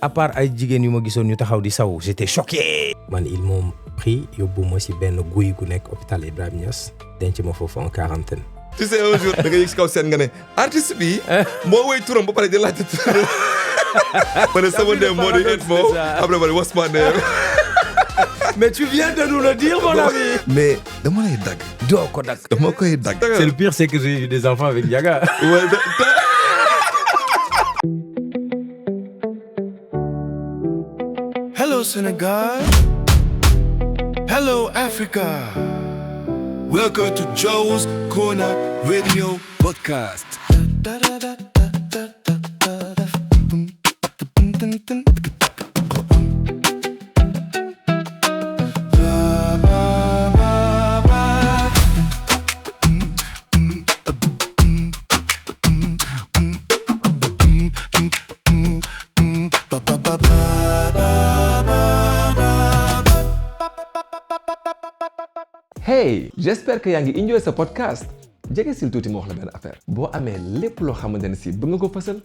à part ay jigéen yu ma gisoon ñu taxaw di saw j'étais choqué. man ils m'ont pris yóbbu ma si benn guy gu nekk hôpital Ibrahima Niass denc ma foofu en quarantaine. tu sais un jour da nga yëg si kaw seen nga ne artiste bi moo woy turam ba pare di laajte turam. ma ne sama name moo di Edmo après ma ne what's my name. mais tu viens de nous le dire mon ami. mais dama lay dagg. doo ko dagg. dama koy dagg. c'est le pire c'est que j'ai eu des enfants avec Ndiaga. Hello Senegal. Hello Africa. Welcome to Joe's Corner Radio Podcast. Hey, j'espère que yaa ngi enjoy sa podcast jege sil tuuti ma wax la benn affaire boo amee lépp loo xamante ne si bëgg nga ko fësal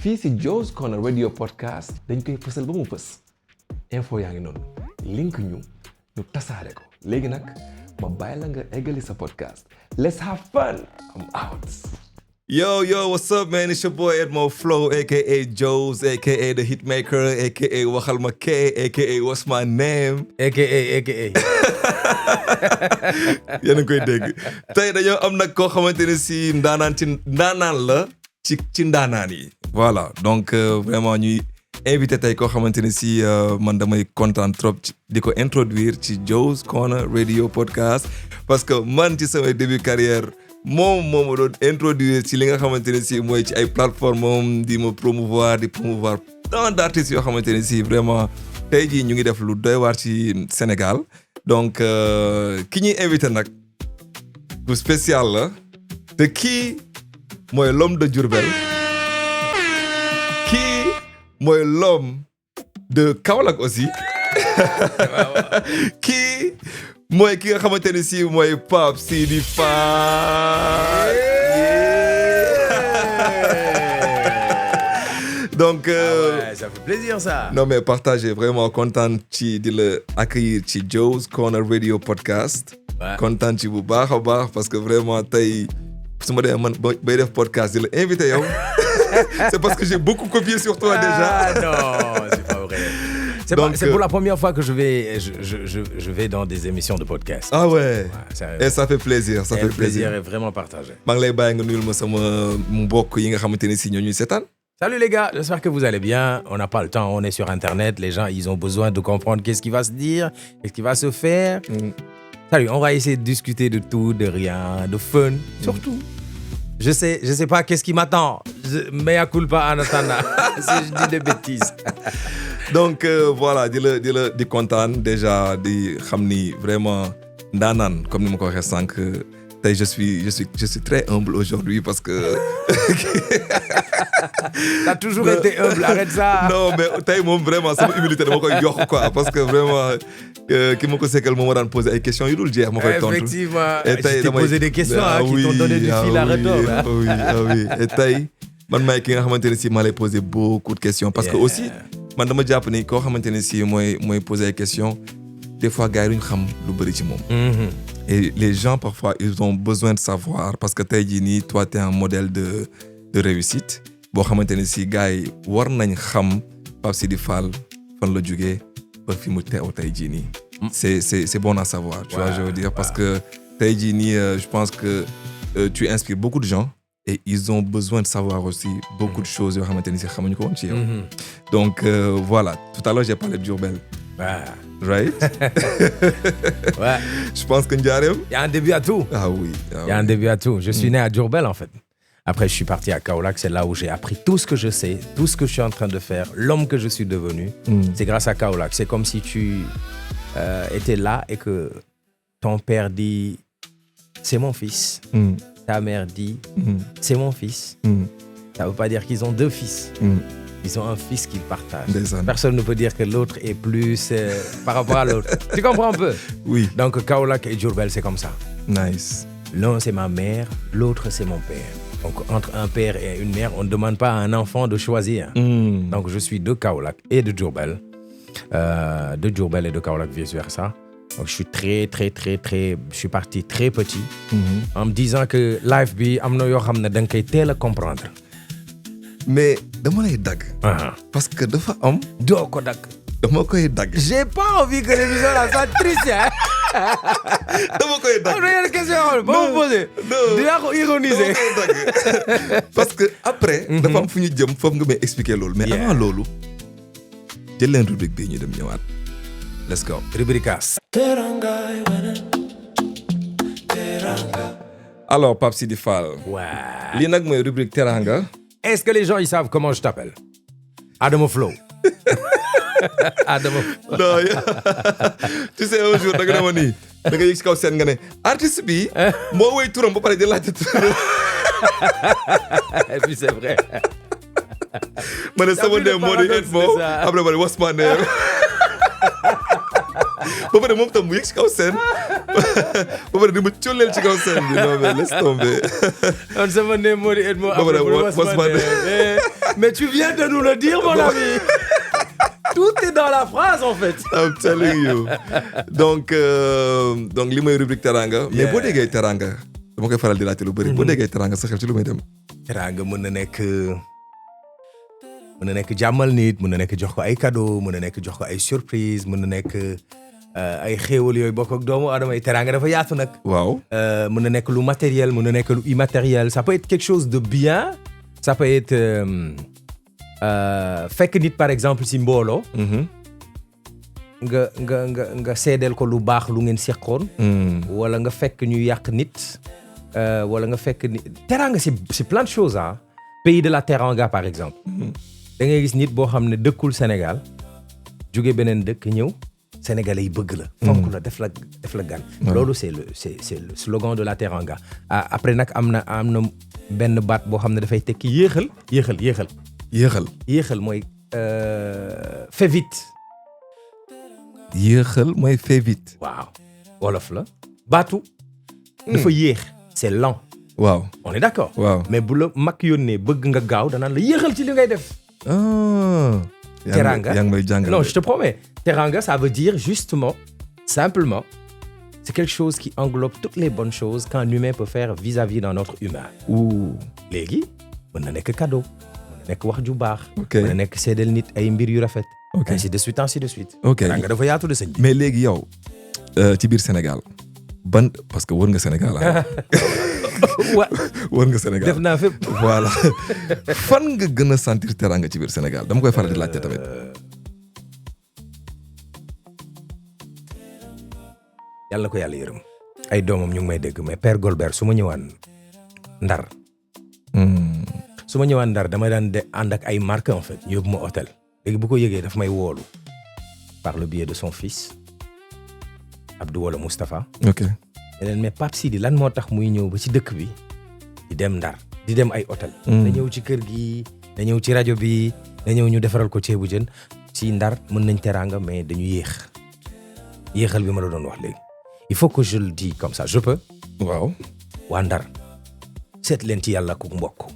fii si Joe's Corner Radio Podcast dañ koy fësal ba mu fës info yaa ngi noonu link ñu tasaare ko léegi nag ma bàyyi la nga eggali sa podcast let's have fun I'm out. Yo, what's up, man? It's your boy Edmo Flow, a.k.a. Joe's, a.k.a. The Hitmaker, a.k.a. Waxal Ma K, a.k.a. What's My Name? a.k.a. yéen a ngi koy dégg tey dañoo am nag koo xamante ne si ndaanaan la ci ndaanaan yi. voilà donc vraiment ñuy invité tey koo xamante ne si man damay kontaan trop di ko introduire ci Joe's Corner Radio Podcast parce que man ci samay début carrière moom moo ma doon introduire ci li nga xamante ne si mooy ci ay plateforme moom di ma promouvoir tant d'artistes yoo xamante ne si vraiment tey jii ñu ngi def lu doy waar ci Sénégal donc ki ñuy invité nag bu spécial la te kii mooy l'homme de Diourbel kii mooy l'homme de Kaolack aussi kii mooy ki nga xamante ne si mooy Pape Sidi Fall. donc ouais, ça fait plaisir ça. non mais partagez vraiment content ci di la accueillir ci Joe's Corner Radio Podcast. content ci bu baax a baax parce que vraiment tey su ma demee man bay def podcast di la invité yow c'est parce que j'ai beaucoup copié sur toi déjà. non c'est pas vrai. C'est pour la première fois que je vais dans des émissions de podcast. Ah ouais. Et ça fait plaisir. Le plaisir est vraiment partagé. maa ngi lay bàyyi nga nuyul ma sama mbokk yi nga xamante ne si ñoo ñuy seetaan. Salut les gars, j'espère que vous allez bien. On n'a pas le temps, on est sur Internet. Les gens, ils ont besoin de comprendre qu'est-ce qui va se dire, qu'est-ce qui va se faire. Salut, on va essayer de discuter de tout, de rien, de fun, surtout. Je sais pas qu'est-ce qui m'attend. Mea culpa en attendant. Si je dis des bêtises. donc voilà di kontaan déjà di xam ni vraiment ndaanaan comme ni ma ko waxee sànq tey je suis très humble aujourd'hui parce que. T'as toujours été humble, arrête ça. non mais tey moom vraiment sama humilité dama koy yokk quoi parce que vraiment ki ma ko sekkal moom ma daan poser ay questions yu dul jeex ma koy tontu. effectivement je t'ai posé des questions qui t'ont donné du fil à retordre. oui et tey man maay ki nga xamante ne si maa lay poser beaucoup de questions parce que aussi man dama jàpp ni koo xamante ne si mooy poser ay questions des fois gars yi duñ xam lu bëri ci moom. et les gens parfois ils ont besoin de savoir parce que tey jii nii toi t'es un modèle de réussite boo xamante ne si gars yi war nañ xam Pape Sidi Fall fan la jógee ba fi mu teew tey jii nii. c'est bon à savoir. tu vois je veux dire parce que tey jii nii je pense que tu inspires beaucoup de gens. Et ils ont besoin de savoir aussi beaucoup de choses yoo xamante ni si xamuñu ko woon ci yow. donc voilà tout à l'heure j'ai parlé de Diourbel. right. ouais. Je pense que Ndiarème. Il y a un début à tout. Ah oui. Il y a un début à tout. Je suis né à Diourbel en fait. Après je suis parti à Kaolack, c'est là où j'ai appris tout ce que je sais, tout ce que je suis en train de faire, l'homme que je suis devenu. C'est grâce à Kaolack. C'est comme si tu étais là et que ton père dit c'est mon fils. Ta mère dit c'est mon fils. Ça veut pas dire qu'ils ont deux fils. Ils ont un fils qu'ils partagent. Personne ne peut dire que l'autre est plus par rapport à l'autre. Tu comprends un peu? Oui. Donc Kaolack et Diourbel, c'est comme ça. Nice. L'un c'est ma mère, l'autre c'est mon père. Donc, entre un père et une mère, on ne demande pas à un enfant de choisir. Donc, je suis de Kaolack et de Diourbel. De Diourbel et de Kaolack, vice-versa. Donc, je suis parti très petit. En me disant que life bi am na yoo xam ne da nga koy teel a comprendre. mais dama lay dagg. parce que dafa am. doo ko dagg. dama koy dagg. J'ai pas envie que l'émission là soit triste, hein. dama koy dagg. am na yenn question yoo xam ne ba ma posé. dinaa ko ironiser. dama koy dagg. parce que après. dafa am fu ñu jëm foofu nga may expliquer loolu. mais avant loolu. jël leen rubrique bii ñu dem ñëwaat. let's go. Rubricas. alors Pape Sidi Fall. Ouais. lii nag mooy rubrique Teranga. Est-ce que les gens ils savent comment je t'appelle? Adamo Flow. Adamo. non tu sais un jour da nga ne ma nii da nga yëg si kaw seen nga ne artiste bi moo woy turam ba pare di laajte turam. Et puis c'est vrai. ma ne sama name moo di Edmo après ma ne what's my name. ba pare moom tam mu yëg si kaw seen ba pare di ma colleel ci kaw seen bi non mais laisse tomber. On se demande moo di Edmo après what's my name. Mais tu viens de nous le dire mon ami. Tout est dans la phrase en fait. I'm telling you. donc li may rubrique Teranga. mais boo déggee Teranga dama koy faral di laajte lu bëri. boo déggee Teranga sa xel ci lu may dem. Teranga mën na nekk jàmmal nit, mën na nekk jox ko ay cadeau, mën na nekk jox ko ay surprise, mën na nekk ay xéewal yooyu bokk ak doomu aadama yi. Teranga dafa yaatu nag. waaw. mën na nekk lu matériel, mën na nekk lu immatériel. Ça peut être quelque chose de bien. Ça peut être fekk nit par exemple si mbooloo. nga seedeel ko lu baax lu ngeen seqoon. wala nga fekk ñu yàq nit. wala nga fekk nit. Teranga c'est plein de choses ah. Pays de la Teranga par exemple. da ngay gis nit boo xam ne dëkkul Sénégal. jóge beneen dëkk ñëw. Sénégalais yi bëgg la. fonk la def la gan. loolu c'est le slogan de la Teranga. après nag am na benn baat boo xam ne dafay tekki yéexal mooy fais vite. yéexal mooy fais vite. waaw wolof la. baatu. dafa yéex. c'est lent. waaw on est d'accord. waaw mais bu la mag yónnee bëgg nga gaaw danaan la yéexal ci li ngay def. Teranga yaa ngi may jàngal. non je te promets. Teranga ça veut dire justement simplement c'est quelque chose qui englobe toutes les bonnes choses qu'un humain peut faire vis-à-vis d'un autre humain. léegi mën na nekk cadeau. mën na nekk wax ju baax. mën na nekk seedeel nit ay mbir yu rafet. ainsi de suite. Teranga dafa yaatu de sëñ bi. mais léegi yow ci biir Sénégal parce que wër nga Sénégal ah. wër nga Sénégal def naa fépp. voilà fan nga gën a sentir Teranga ci biir Sénégal dama koy faral di laajte tamit. yàlla ko yàlla yërëm. ay doomam ñu ngi may dégg mais Père Golbert su ma ñëwaan Ndar. su ma ñëwaan Ndar dama daan ànd ak ay marque en fait yóbbu ma hôtel. léegi bu ko yëgee daf may woolu par le biais de son fils Abdou wala Moustapha. ok. mais Pape Sidi lan moo tax muy ñëw ba ci dëkk bi di dem Ndar di dem ay hôtel. da ñëw ci kër gi da ñëw ci rajo bi da ñëw ñu defaral ko ceebu jën. ci Ndar mën nañ Teranga mais dañu yéexal bi ma la doon wax léegi. il faut que je le dise comme ça je peux. waaw. waa Ndar seet leen ci yàlla ku mbokk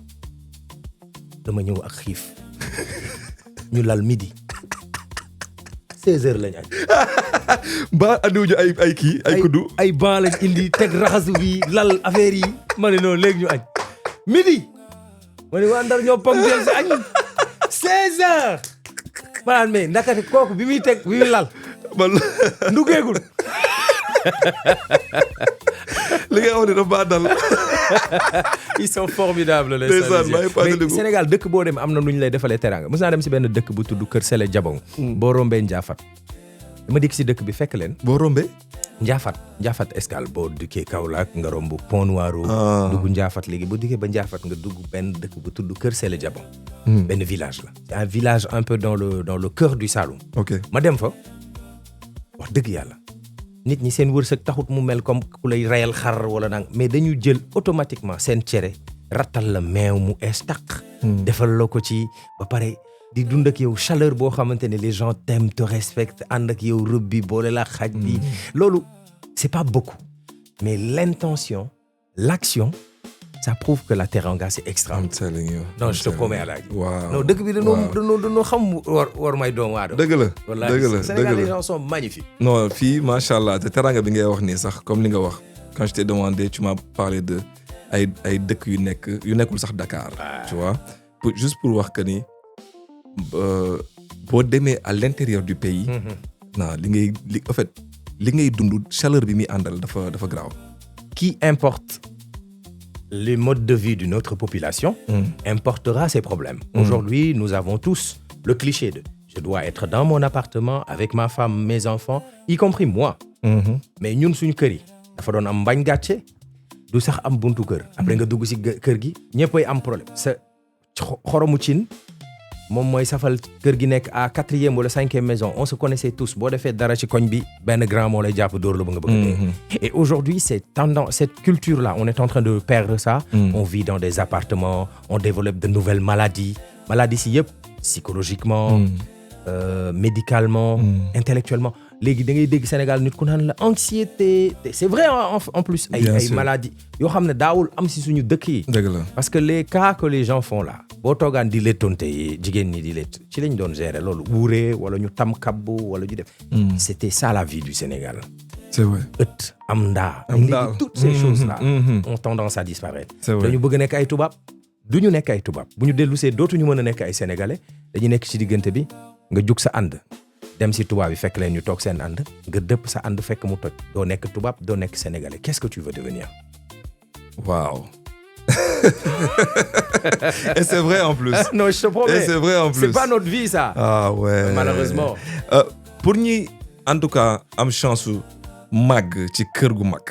dama ñëw ak xiif ñu lal midi 16h lañ añ. ba andiwuñu ay kii ay kuddu. ay ban lañ indi teg raxasu bi lal affaire yi ma ne noonu léegi ñu añ midi ma ne waa Ndar ñoo ponctuel si añ 16h maanaam mais ndakate kooku bi muy lal ndugeegul. li ngay wax ne dafa baa dal. ils sont formidables les Sénégal dëkk boo dem am na nu ñu lay defalee Teranga mos naa dem si benn dëkk bu tudd Kër Sele Jabong. boo rombee Ndiafat dama dikk si dëkk bi fekk leen. boo rombee. Ndiafat Escale boo dikkee Kaolack nga romb Pont Noiro. dugg Ndiafat léegi boo dikkee ba Ndiafat nga dugg benn dëkk bu tudd Kër Sele Jabong. benn village la. c'est un village un peu dans le cœur du Saloum. ok ma dem fa wax dëgg yàlla. nit ñi seen wërsëg taxut mu mel comme ku lay reyal xar wala nang mais dañu jël automatiquement seen cere rattal la meew mu ees taq. defal la ko ci ba pare di dund ak yow chaleur boo xamante ne les gens t'aiment te respectent ànd ak yow rëbb bi boole la xaj bi. loolu c'est pas beaucoup mais l'intention l'action ça prouve que la teranga c'est extra. I'm telling you. Non, je te promets Alaaji. waaw non dëkk bi dañoo xam war may doomu aadama. dëgg la wallaahi dëgg la Sénégal dëgg les la gens sont magnifiques. non fii macha allah te teranga bi ngay wax nii sax comme li nga wax quand je t'ai demandé tu m'as parlé de ay dëkk yu nekkul sax Dakar. tu vois juste pour wax que ni boo demee à l'intérieur du pays. non en fait li ngay dund chaleur bi muy àndal dafa grave. Qui importe les modes de vie d'une autre population importera ses problèmes. Aujourd'hui, nous avons tous le cliché de je dois être dans mon appartement avec ma femme, mes enfants, y compris moi. Mais ñun suñu kër yi dafa doon am mbañ gàcce du sax am buntu kër. Après nga dugg ci kër gi ñëppay am problème. sa xoromu cin moom mooy safal kër gi nekk à 4e wala 5e maison. On se connaissait tous. Boo defee dara ci koñ bi benn grand moo lay jàpp dóor la ba nga bëgg. Et aujourd'hui, cette culture-là, on est en train de perdre ça. On vit dans des appartements, on développe de nouvelles maladies. Maladies si yëpp psychologiquement, médicalement, intellectuellement. Léegi da ngay dégg Sénégal nit ku naan la anxiété. C'est vrai en plus. ay maladies yoo xam ne daawul am si suñu dëkk yi. dëgg la parce que les cas que les gens font là. boo toogaan di lettonte jigéen ñi di lett ci lañ doon gérer loolu wuuree wala ñu tam kabbu wala ñu def. C'était ça la vie du Sénégal. c'est vrai. ët am ndaa. toutes ces choses là ont tendance à disparaître. c'est vrai dañu bëgg nekk ay tubaab du ñu nekk ay tubaab bu ñu dellusee dootuñu mën a nekk ay sénégalais dañu nekk ci diggante bi nga jug sa ànd dem si tubaab yi fekk leen ñu toog seen ànd nga dëpp sa ànd fekk mu toj doo nekk tubaab doo nekk sénégalais qu'est-ce que tu veux devenir. waaw. Et c'est vrai en plus. non je te promets. Et c'est vrai en plus. C'est pas notre vie ça. ah ouais. Malheureusement. pour ñi en tout cas am chance su màgg ci kër gu mag.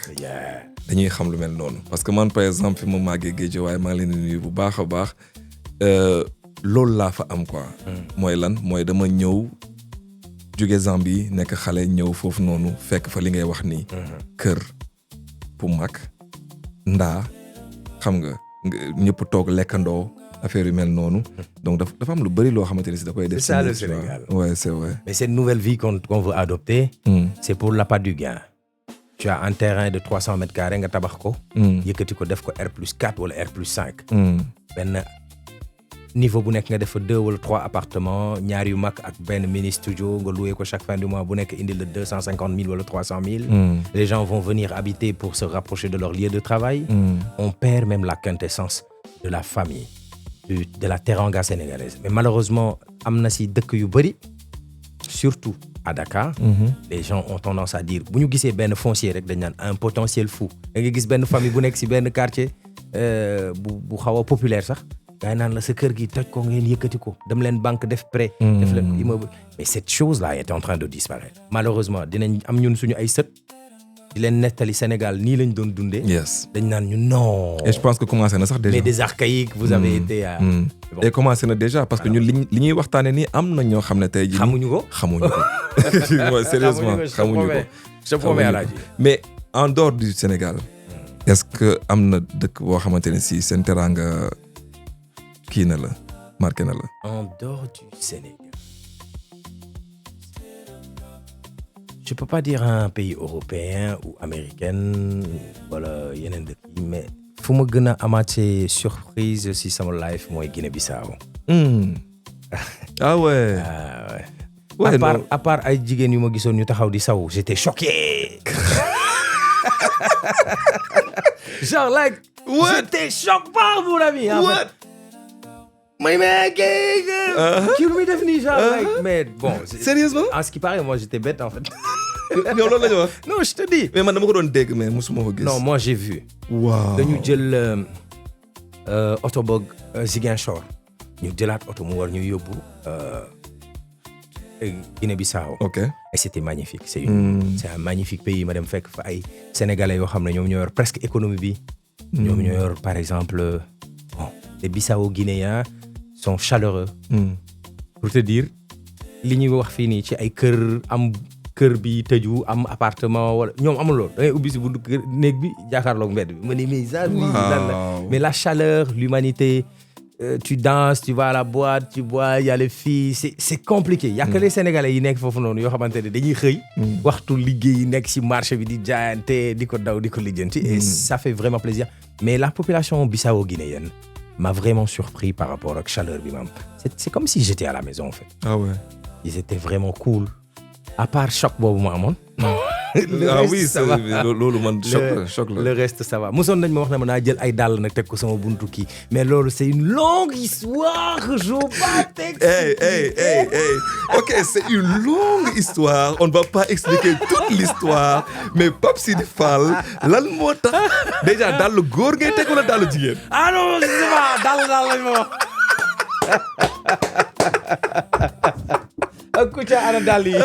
dañuy xam lu mel noonu. parce que man par exemple fi ma màggee Guédiawaye maa ngi leen di nuyu bu baax a baax loolu laa fa am quoi. mooy lan mooy dama ñëw jóge Zambie nekk xale ñëw foofu noonu fekk fa li ngay wax nii. kër bu mag ndaa xam nga ñëpp toog lekkandoo affaire yu mel noonu. donc dafa am lu bëri loo xamante ni si da koy def. c'est ça le Sénégal. ouais c'est vrai. mais cette nouvelle vie qu'on veut adopter. c'est pour l'appât du gain. tu as un terrain de 300 mètres carrés nga tabax ko. yëkkati ko def ko R+4 wala R+5. benn niveau bu nekk nga def fa 2 wala 3 appartements ñaar yu mag ak benn mini studio nga loué ko chaque fin du mois bu nekk indil la 250 000 wala 300 000. Les gens vont venir habiter pour se rapprocher de leur lieu de travail. On perd même la quintessence de la famille, de la teranga sénégalaise. Mais malheureusement am na si dëkk yu bëri surtout à Dakar. Les gens ont tendance à dire bu ñu gisee benn foncier rek dañ naan un potentiel fou. da nga gis benn famille bu nekk si benn quartier bu xaw a populaire sax. gaay naan la sa kër gi toj ko ngeen yëkkati ko dem leen banque def prêt def leen immeuble. Mais cette chose là est en train de disparaître malheureusement dinañ am ñun suñu ay sët di leen nettali Sénégal nii lañ doon dundee. yes dañ naan ñu non. et je pense que commencé na sax déjà. mais des archaïques vous avez été à. Bon. Et commencé na déjà parce que ñun li ñuy waxtaanee nii am na ñoo xam ne tey jii. xamuñu ko. Sérieusement xamuñu ko. je promets Alaaji. mais en dehors du Sénégal. est-ce que am na dëkk boo xamante ne si seen teranga kii na la marqué na la. En dehors du Sénégal. Je peux pas dire un pays européen ou américain wala yeneen dëkk yi mais fu ma gën a amaatee surprise si sama life mooy Guinée-Bissau. ah ouais. ah ouais. Ouais, à part ay jigéen yu ma gisoon ñu taxaw di saw j'étais choqué. genre like. What? J'étais choqué par mon ami. What? mais kii lu muy def nii genre like mais bon. Sérieusement? En ce qui paraît moi j'étais bête en fait. yow loolu la ñu wax. non je te dis. mais man dama ko doon dégg mais musuma ko gis. non moi j'ai vu. waaw dañu jël oto boog Ziguinchor ñu jëlaat oto mu war ñu yóbbu Guinée-Bissau. ok et c'était magnifique c'est un magnifique pays ma dem fekk fa ay sénégalais yoo xam ne ñoom ñoo yor presque économie bi. ñoom ñoo yor par exemple bon les Bissau-Guinéens sont chaleureux. pour te dire li ñuy wax fii nii ci ay kër bi tëju am appartement wala ñoom amul loolu da ngay ubbi si buntu kër néeg bi jàkkaarloog mbedd bi ma ne mais ça lan la mais la chaleur l'humanité tu danses, tu vas à la boîte, tu bois, il y a les filles, c'est compliqué. Il y a que les Sénégalais yi nekk foofu noonu yoo xamante ne dañuy xëy waxtu liggéey nekk ci marché bi di jaayante di ko daw di ko lijjanti et ça fait vraiment plaisir. Mais la population bissau-guinéenne m'a vraiment surpris par rapport ak chaleur bi maam. C'est comme si j'étais à la maison en fait. Ah ouais. Ils étaient vraiment cool. À part choc boobu ma amoon. Oui, ça va. Loolu man choc la. Le reste ça va. Mosoon nañ ma wax ne ma naa jël ay dàll nag teg ko sama buntu kii mais loolu c'est une longue histoire que je vais pas t'expliquer. Hey. OK, c'est une longue histoire. On ne va pas expliquer toute l'histoire. Mais Pape Sidi Fall, lan moo tax déjà dàll góor ngay teg wala dàll jigéen? Ah non, je sais pas. Dàll lañ ma wax. Kouthia ana dàll yi.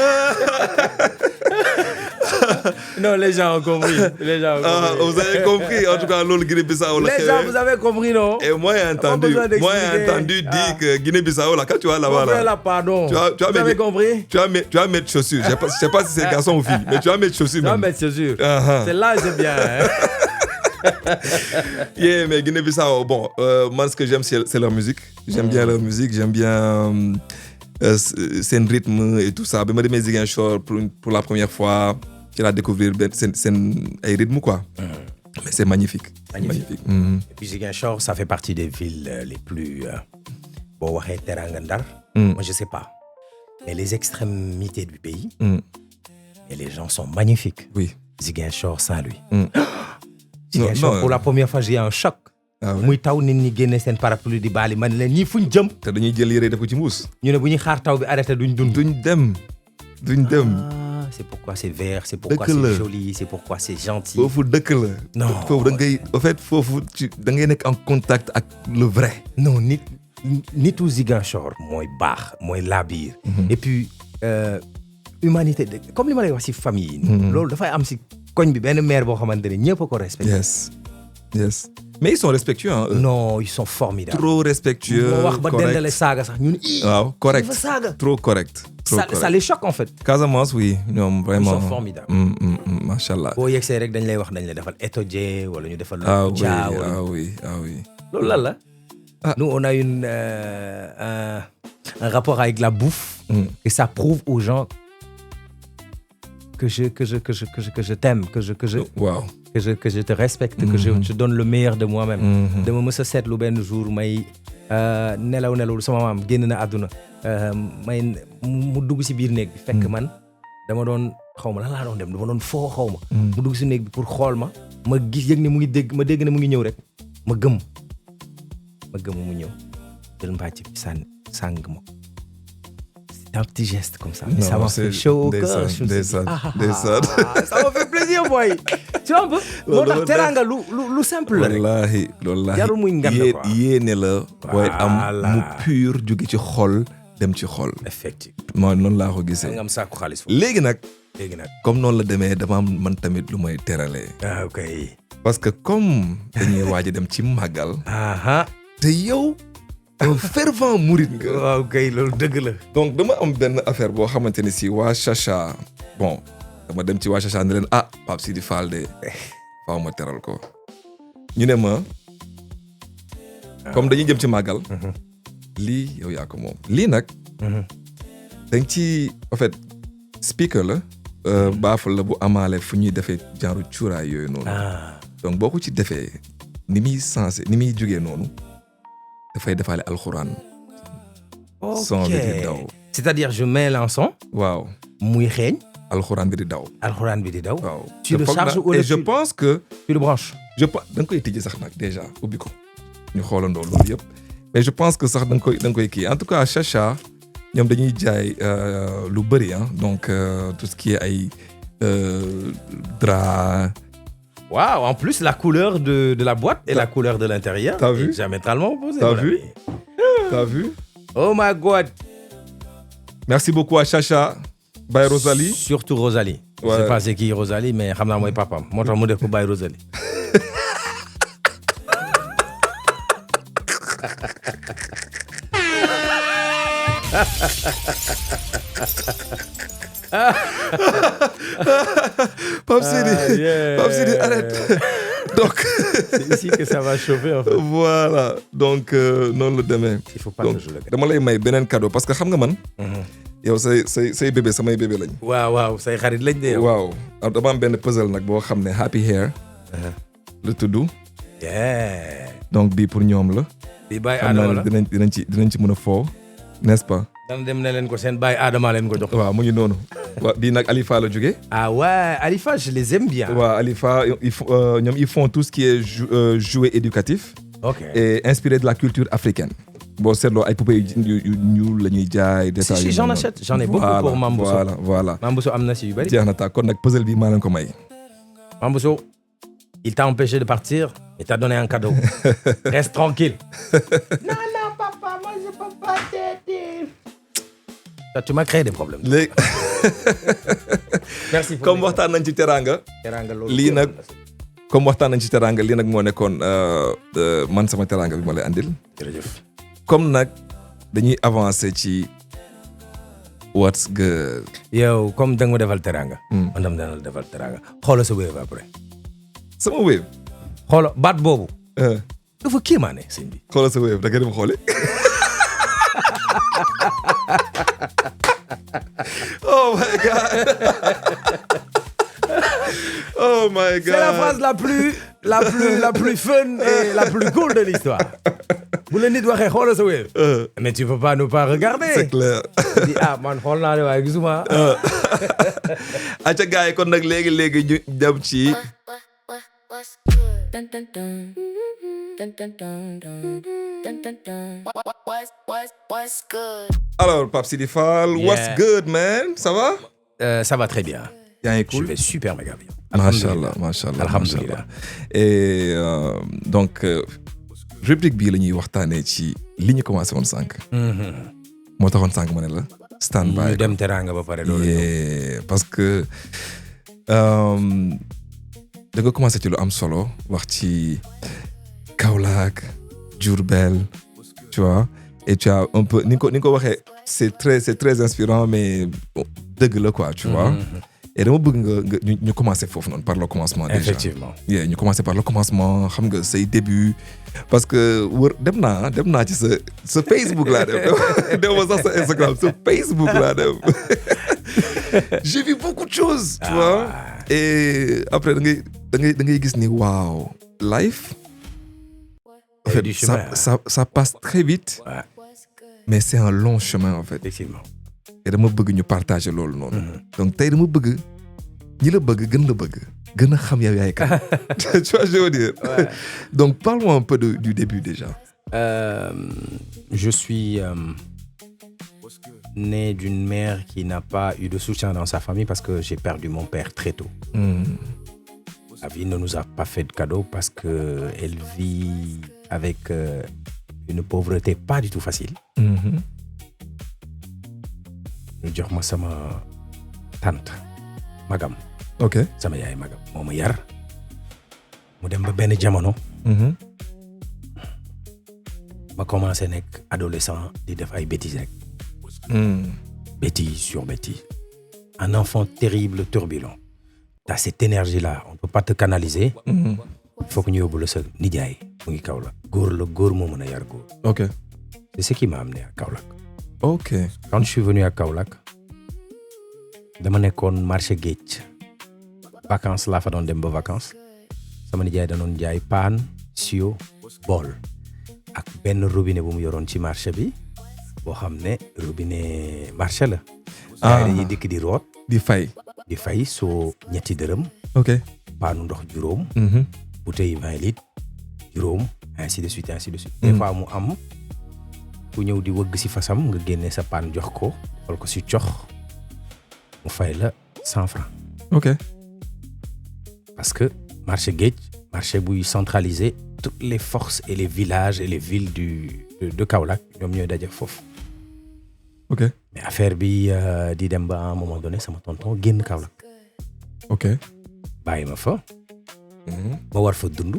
Non, les gens ont compris. Vous avez compris. En tout cas, loolu Guinée-Bissau la. Les gens, vous avez compris, non? Et moi, j'ai entendu dire que Guinée-Bissau, là, quand tu vas là-bas, là, pardon. Vous avez compris? Tu vas mettre chaussures. Je ne sais pas si c'est garçon ou fille, mais tu vas mettre chaussures. Tu vas mettre chaussures. C'est là, c'est bien. Yeah, mais Guinée-Bissau, bon, moi, ce que j'aime, c'est leur musique. J'aime bien leur musique. J'aime bien seen rythme et tout ça. Ba ma demee Ziguinchor pour la première fois, ci laa découvrir seen ay rythme quoi. Mais c'est magnifique. Magnifique. Et puis Ziguinchor, ça fait partie des villes les plus boo waxee Teranga Ndar. Moi je sais pas. Mais les extrémités du pays. Et les gens sont magnifiques. Oui. Ziguinchor, Saint-Louis. Ziguinchor, pour la première fois, j'ai eu un choc. muy taw nit ñi génne seen parapluie di baali man leen ñii fuñ jëm. te dañuy jël yére def ko ci mbuus. ñu ne bu ñuy xaar taw bi arrêté duñ dem. Ah, c'est pourquoi c'est vert, c'est pourquoi c'est joli, c'est pourquoi c'est gentil. Foofu dëkk la. Non foofu da ngay en fait foofu da ngay nekk en contact ak le vrai. Non nitu Ziguinchor mooy baax mooy laabiir. Et puis humanité comme li ma lay wax ci famille yi. loolu dafay am ci koñ bi benn mère boo xamante ne ñëpp a ko respecté. Yes. Mais ils sont respectueux, hein, eux. Non, ils sont formidables. Trop respectueux, correct. Wow, correct. Trop correct. Ça les choque en fait. Casamance, oui, non, vraiment. Ils sont formidables. Machallah. Boo yegsee rek dañ lay wax dañ lay defal étoje wala ñu defal. Ah oui. Loolu lan la. Nous on a un rapport avec la bouffe et ça prouve aux gens que je t'aime, que je te respecte, que je donne le meilleur de moi-même. Dama mës a seetlu benn jour may nelaw sama maam génn na àdduna may mu dugg si biir néeg bi fekk man dama doon xaw ma lan laa doon dem dama doon foo xaw ma mu dugg si néeg bi pour xool ma gis yëg ne mu ngi dégg ma dégg ne mu ngi ñëw rek ma gëm mu ñëw jël mbàcc bi sàng ma. Un petit geste comme ça. Mais ça m'a fait chaud au cœur. Ça m'a fait plaisir, boy. Tu vois un peu? Moo tax teranga lu simple la rek. Wallahi. Jarul muy ngand quoi. Yéene la. booy am mu pur jóge ci xol dem ci xol. Effectivement. Noonu laa ko gisee. nga am saako xaalis foofu. léegi nag. comme noonu la demee dama am man tamit lu may teralee. Ok. parce que comme dañuy waaj a dem ci màggal. te yow. un fervent mouride nga. waaw kay loolu dëgg la. donc dama am benn affaire boo xamante ni si waa Chacha bon dama dem ci waa Chacha ne leen Pape Sidi Fall de faaw ma teral ko ñu ne ma comme dañuy jëm ci màggal. lii yow yaa ko moom lii nag. dañ ci en fait speaker la. baafal la bu amaale fu ñuy defee genre cuuraay yooyu noonu. donc boo ko ci defee ni muy jógee noonu. dafay defaale alxuraan. son bi di daw. c'est-à-dire je mets l'encens. waaw. muy xeeñ. alxuraan bi di daw. waaw. tu le charges ou et je pense que. tu le branches. da nga koy tijji sax nag déjà ubbi ko. ñu xoolandoo loolu yëpp. mais je pense que sax da nga koy kii en tout cas Chacha ñoom dañuy jaay lu bëri donc tout ce qui est ay drap. Waouh, en plus la couleur de la boîte et la couleur de l'intérieur est diamétralement opposée. T'as vu? Oh my God. Merci beaucoup à Chacha. By Rosalie. Surtout Rosalie. Ouais. Je sais pas c'est qui Rosalie, mais xam naa mooy papam. Moo tax mu def ko by Rosalie. Pape Sidi arrête donc C'est ici que ça va chauffer en fait. voilà donc noonu la demee. Il faut pas donc que je le gagne. dama lay may beneen cadeau parce que xam nga man. yow say bébé samay bébé lañ. waaw say xarit lañ de yow. waaw dama am benn puzzle nag boo xam ne Happy Hair. la tudd. donc bii pour ñoom la. bii Baye xam Adama naa la ne dinañ ci mën a foo n'est-ce pas. dana dem ne leen ko seen Baye Adama leen ko jox. waaw mu ngi noonu. waaw bii nag Alifa la jógee. ah ouais Alifa je les aime bien. waaw Alifa ñoom ils font tout ce qui est jouet éducatif. ok et inspiré de la culture africaine. boo seetloo ay poupées yu ñuul la ñuy jaay. détails si j'en achète j'en ai beaucoup pour Mambousso. voilà Mambousso am na si yu bari. jeex na taa kon nag puzzle bi maa leen ko may. Mambousso il t'a empêché de partir et t'a donné un cadeau. Reste tranquille. non papa moi je peux pas t'aider. Tu m'as créé des problèmes. léegi merci pour comme waxtaan nañ ci teraanga. lii nag comme waxtaan nañ ci teraanga lii nag moo nekkoon man sama teraanga bi ma lay andil. jërëjëf. comme nag dañuy avancer ci what's good. yow comme da nga ma defal teraanga. man dama dana la defal teraanga xoolal sa wéev après. sama wéev. xoolal baat boobu. dafa kéemaane sëñ bi. xoolal sa wéev da nga dem xooli. Oh my God. Oh my God. C'est la phrase la plus fun et la plus cool de l'histoire. Bu la nit waxee xoolal sa wéev. Mais tu peux pas ne pas regarder. C'est clair. di man xool naa ne waaye gisuma. acca gars yi kon nag léegi ñu dem ci. What's good? Alors Pape Sidi Fall, what's good man, ça va? Ça va très bien. yaa ngi cool. Je vais super méga bien. Machallah. Alhamdulillah. Et donc rubrique bii la ñuy waxtaanee ci li ñu commencé woon sànq. moo taxoon sànq ma ne la. stand by ñu dem teraanga ba pare loolu. parce que da nga commencé ci lu am solo wax ci Kaolack, Diourbel, tu vois, et tu as un peu ni nga ko waxee c'est très inspirant mais dëgg la quoi, tu vois. Et dama bëgg nga ñu commencer foofu noonu par le commencement déjà. Effectivement. ñu commencer par le commencement xam nga say début parce que dem naa ci sa Facebook laa dem ma sax sa Instagram sa Facebook laa dem. J'ai vu beaucoup de choses, tu vois. Et après da ngay gis ni waaw life. En fait, ça passe très vite. Ouais. Mais c'est un long chemin en fait. Effectivement. Et dama bëgg ñu partager loolu noonu. Donc tey dama bëgg ñi la bëgg gën a xam yow yaay kan. Tu vois je veux dire. Ouais. Donc parle-moi un peu du début déjà. Je suis né d'une mère qui n'a pas eu de soutien dans sa famille parce que j'ai perdu mon père très tôt. La vie ne nous a pas fait de cadeau parce que elle vit avec une pauvreté pas du tout facile. ñu jox ma sama tante magam. Ok. sama yaay magam moo ma yar mu dem ba benn jamono. ma commencé nekk adolescent di def ay bêtises rek. Bêtises sur bêtises. Un enfant terrible, turbulent. T'as cette énergie-là, on ne peut pas te canaliser. Il faut que ñu yóbbu la sa nijaay mu ngi Kaolack. góor moo mën a yar góor. Ok. C'est ce qui m'a amené à Kaolack. Ok. Quand je suis venu à Kaolack dama nekkoon marché géej vacances laa fa doon dem ba vacances sama nijaay danoon jaay paan sio bool ak benn robinet bu mu yoroon ci marché bi boo xam ne robinet marché la. dañuy dikk di root. di fay soo ñetti dërëm. ok. paanu ndox juróom. bouteille 20 litres juróom ainsi de suite. des fois mu am ku ñëw di wëgg si fasam nga génne sa paan jox ko xool ko si cox mu fay la 100 francs. ok. parce que marché géej marché buy centraliser toutes les forces et les villages et les villes de Kaolack ñoom ñooy daje foofu. ok. mais affaire bi di dem ba à un moment donné sama tonton génn Kaolack. ok. bàyyi ma fa. ma war fa dund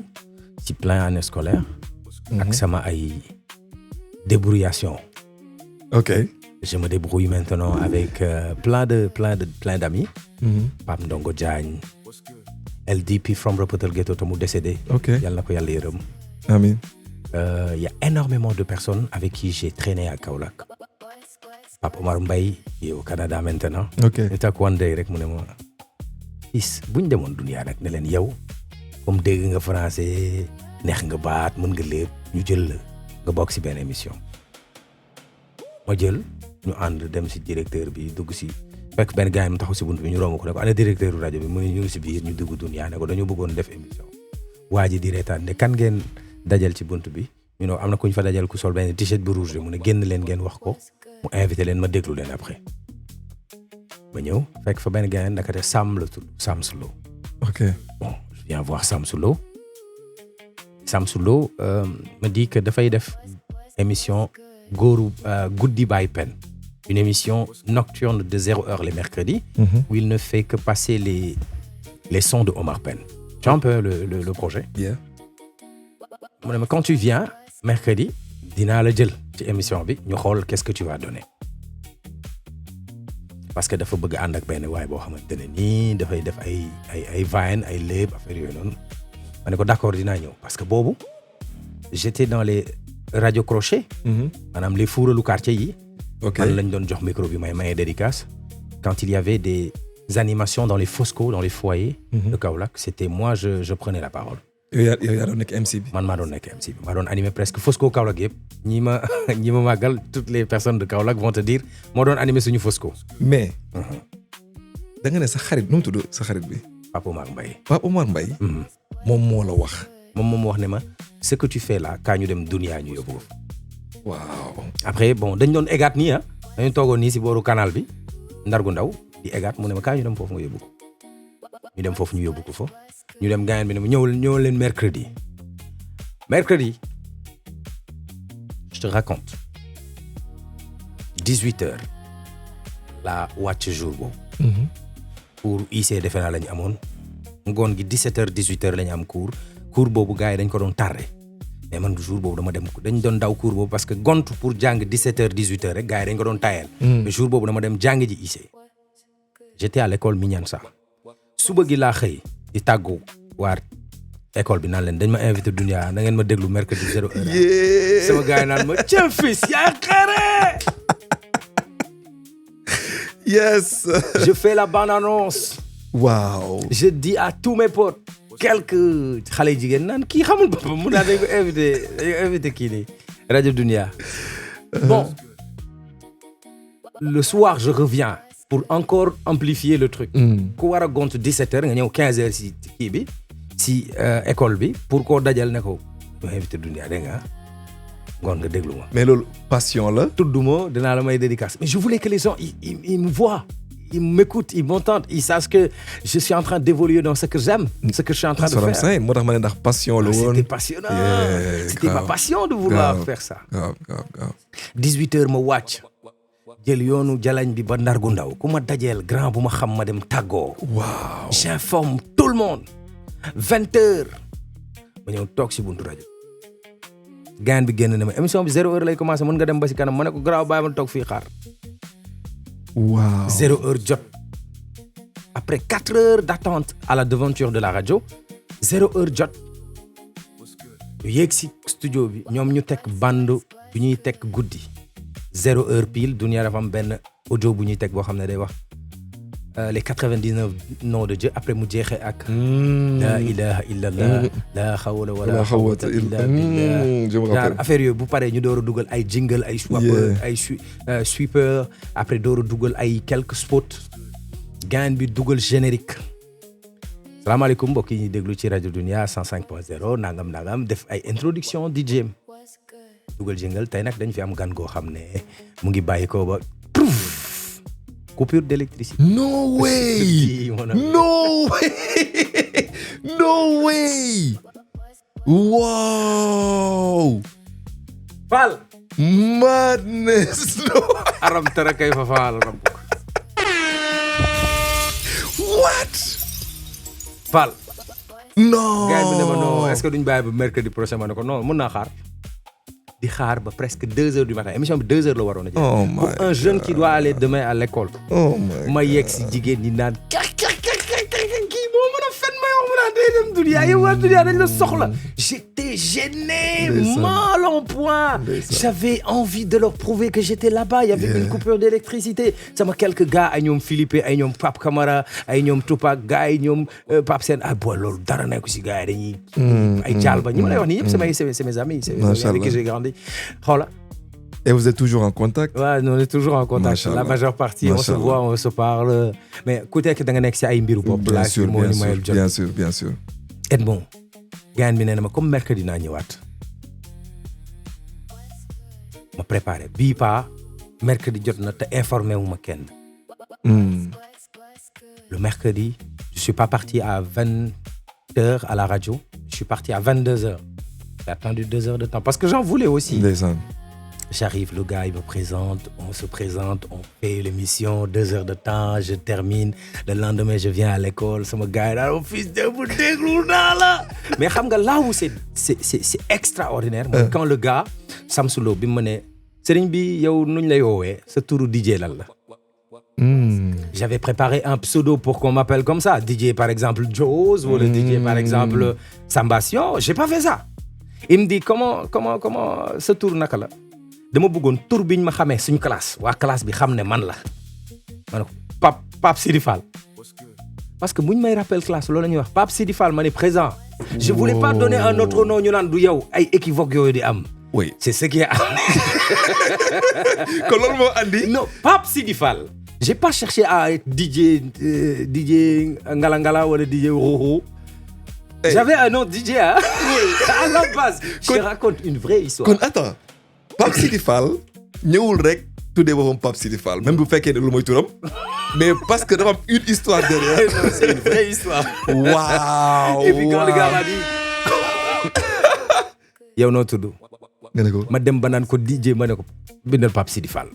ci plein année scolaire. ak sama ay débrouillation. ok. Je me débrouille maintenant avec plein d'amis. Pape Ndongo Diagne, LDP from Reportel Ghetto te mu décédé. Ok. Yàlla na ko yàlla yërëm. Amiin. Il y a énormément de personnes avec qui j'ai traîné à Kaolack. Pape Omar Mbaye il est au Canada maintenant. Ok. ñu takk one day rek mu ne ma is buñ demoon dunia nag ne leen yow comme dégg nga français neex nga baat mën nga lépp ñu jël la nga bokk si benn émission. ma jël ñu ànd dem si directeur bi dugg si fekk benn gars yi mu taxaw si bunt bi ñu romb ko ne ko ana directeur rajo bi mu ñu ngi si biir ñu dugg dunia ne ko dañoo bëggoon def émission. waa ji di reetaan ne kan ngeen dajal ci bunt bi ñu ne am na ku ñu fa dajal ku sol benn t-shirt bu rouge mu ne génn leen ngeen wax ko mu invité leen ma déglu leen après ma ñëw fekk fa benn gars yi naka te Sam la tudd Sam Sulo. Ok. Bon je viens voir Sam Sulo. Sam Sulo me dit que dafay def émission góoru Guddi by Pen, une émission nocturne de 0h les mercredis où il ne fait que passer les sons de Omar Pène. Tu vois un peu le projet. Yeah. mu ne ma quand tu viens mercredi dinaa la jël ci émission bi ñu xool qu'est-ce que tu vas donner parce que dafa bëgg ànd ak benn waay boo xamante ne nii dafay def ay vine ay léeb affaire yooyu noonu ma ne ko d'accord dinaa ñëw parce que boobu j'étais dans les radio crochet maanaam les fuuralu quartier yi Ok. man lañ doon jox micro bi may maye dédicace quand il y avait des animations dans les Fosco dans les foyers de Kaolack c'était moi je prenais la parole. yow yaa doon nekk MC bi. man maa doon nekk MC bi maa doon animé presque Fosco Kaolack yëpp ñi ma màggal toutes les personnes de Kaolack vont te dire moo doon animé suñu Fosco. mais da nga ne sa xarit nu mu tudd sa xarit bi. Pape Omar Mbaye. Pape Omar Mbaye. moom moo la wax. moom wax ne ma ce que tu fais là kaa ñu dem dunia ñu yóbbu ko. waaw. après bon dañ doon égaat nii ah dañu toogoon nii si booru canal bi ndargu ndaw di égaat mu ne ma kaa ñu dem foofu nga yóbbu ko ñu dem foofu ñu yóbbu ko fa. ñu dem gaañan bi ne ma ñëw leen mercredi je te raconte 18h la wàcc jour boobu pour IC defe naa la ñu amoon ngoon gi 17h 18h la ñu am cours boobu gars yi dañ ko doon tardé mais man jour boobu dañ doon daw cours boobu parce que gont pour jàng 17h 18h rek gars yi dañ ko doon tayal mais jour boobu dama dem jàng ji IC j'étais à l'école Mignane Sarr suba gi laa xëy di tàggu waa école bi naan leen dañ ma invité dunia na ngeen ma déglu mercredi 0h. sama gars yi naan ma tiens fils yaa xare. yes. je fais la bande-annonce. waaw. je dis à tous mes potes. quelques xale jigéen naan kii xamul boppam mu naan dañ ko invité kii nii rajo dunia. bon le soir je reviens pour encore amplifier le truc. ku war a gont 17h nga ñëw 15h si kii bi si école bi pour koo dajal ne ko ma invité dunia dégg nga ngoon nga déglu ma. mais loolu passion la. tudduma dinaa la may dédicace mais je voulais que les gens ils me voient ils m'écoutent ils m'entendent ils sachent que je suis en train d'évoluer dans ce que j'aime ce que je suis en train de faire. moo tax ma ne ndax passion la woon. c'était passionnant. C'était ma passion de vouloir faire ça. grave. 18h ma wàcc jël yoonu jalañ bi ba ndargu ndaw ku ma dajeel grand bu ma xam ma dem tàggoo. waaw. j'informe tout le monde. 20h ma ñëw toog si buntu rajo gaan bi génn na ma émission bi 0h lay commencé mën nga dem ba si kanam ma ne ko garaaw bàyyi ma toog fii xaar. waaw. 0h jot après 4 heures d'attente à la devanture de la radio 0h jot ñu yéeg si studio bi ñoom ñu teg bande bu ñuy teg guddi 0h pile dunia dafa am benn audio bu ñuy teg boo xam ne day wax les 99 noms de Dieu après mu jeexee ak la ilaha illallah la hawla wala quwwata illa billah affaire yooyu bu paree ñu door a dugal ay jingle ay swapper ay sweeper après door a dugal ay quelques spots gaan bi dugal générique. salaamaaleykum mbokk yi ñuy déglu ci rajo Dunia 105.0 nangam def ay introduction DJ dugal jingle tey nag dañ fi am gan goo xam ne mu ngi bàyyi ko ba coupure d'électricité. No way! No way! No way! Wow! Fall! Madness! No! Aram tara kay fa Fall aram. What? Fall. No! Gars bi ne ma non est-ce que duñ bàyyi ba mercredi prochain ma ne ko non mën naa xaar. di xaar ba presque 2h du matin émission bi 2h la waroon a jël. Oh my pour un jeune qui doit aller demain à l'école. Oh my ma yegg si jigéen ñi naan kii moo mën a fen may wax mu dem Dunia yow waa Dunia dañ la soxla. J'étais gêné, mal en point. J'avais envie de leur prouver que j'étais là-bas. Il y avait une coupure d'électricité. Sama quelques gars ay ñoom Philippe ay ñoom Pape Camara ay ñoom Tupac gars ay ñoom Pape Sène boy loolu dara nekk ci gars yi dañuy ay jaal ba ñi ma lay wax nii yëpp c'est mes amis c'est avec qui j'ai grandi. Xoola. Et vous êtes toujours en contact? Ouais, on est toujours en contact. Machallah. La majeure partie, on se voit, on se parle. Mais écoutez que da nga nekk ci ay mbiru bopp. Bien sûr, bien sûr. Et bon, gars bi nee na ma comme mercredi naa ñëwaat. Ma préparé bii pas mercredi jot na te informé wu ma kenn. Le mercredi, je suis pas parti à 20h à la radio. Je suis parti à 22h. J'ai attendu 2 heures de temps parce que j'en voulais aussi. Ndeysaan. J'arrive, le gars, il me présente, on se présente, on fait l'émission, 2 heures de temps, je termine. Le lendemain, je viens à l'école, sama gars, là, mon fils de bu déglu naa la. Mais xam nga là où c'est extraordinaire, mooy quand le gars, Samsulo, bi mu ne sëriñ bi yow nuñ lay woowee sa turu DJ lan la. J'avais préparé un pseudo pour qu'on m'appelle comme ça. DJ par exemple Joes ou le DJ par exemple Sambation. J'ai pas fait ça. Il me dit comment sa tour naka la. Dama bëggoon tour biñ ma xamee suñ classe waa classe bi xam ne man la. Ma ne ko Pape Sidi Fall. Parce que buñ may rappel classe loolu la ñuy wax Pape Sidi Fall ma ne présent. Je voulais pas donner un autre nom ñu naan du yow ay équivoque yooyu di am. Oui. C'est ce qui est. Kon loolu moo andi. Non, Pape Sidi Fall. J'ai pas cherché à être DJ Ngalangala ou le DJ Roho. Hey. J'avais un nom DJ hein? À la base. Je te raconte une vraie histoire. Kon attends. Pape Sidi Fall ñëwul rek tuddee boppam Pape Sidi Fall même bu fekkee ne lu mooy turam mais parce que dafa am une histoire derrière. Non, c'est une vraie histoire. Waaw. Et puis quand le gars m'a dit yow noo tudd. Nga ne ko. Ma dem ba naan ko DJ ma ne ko bindal Pape Sidi Fall.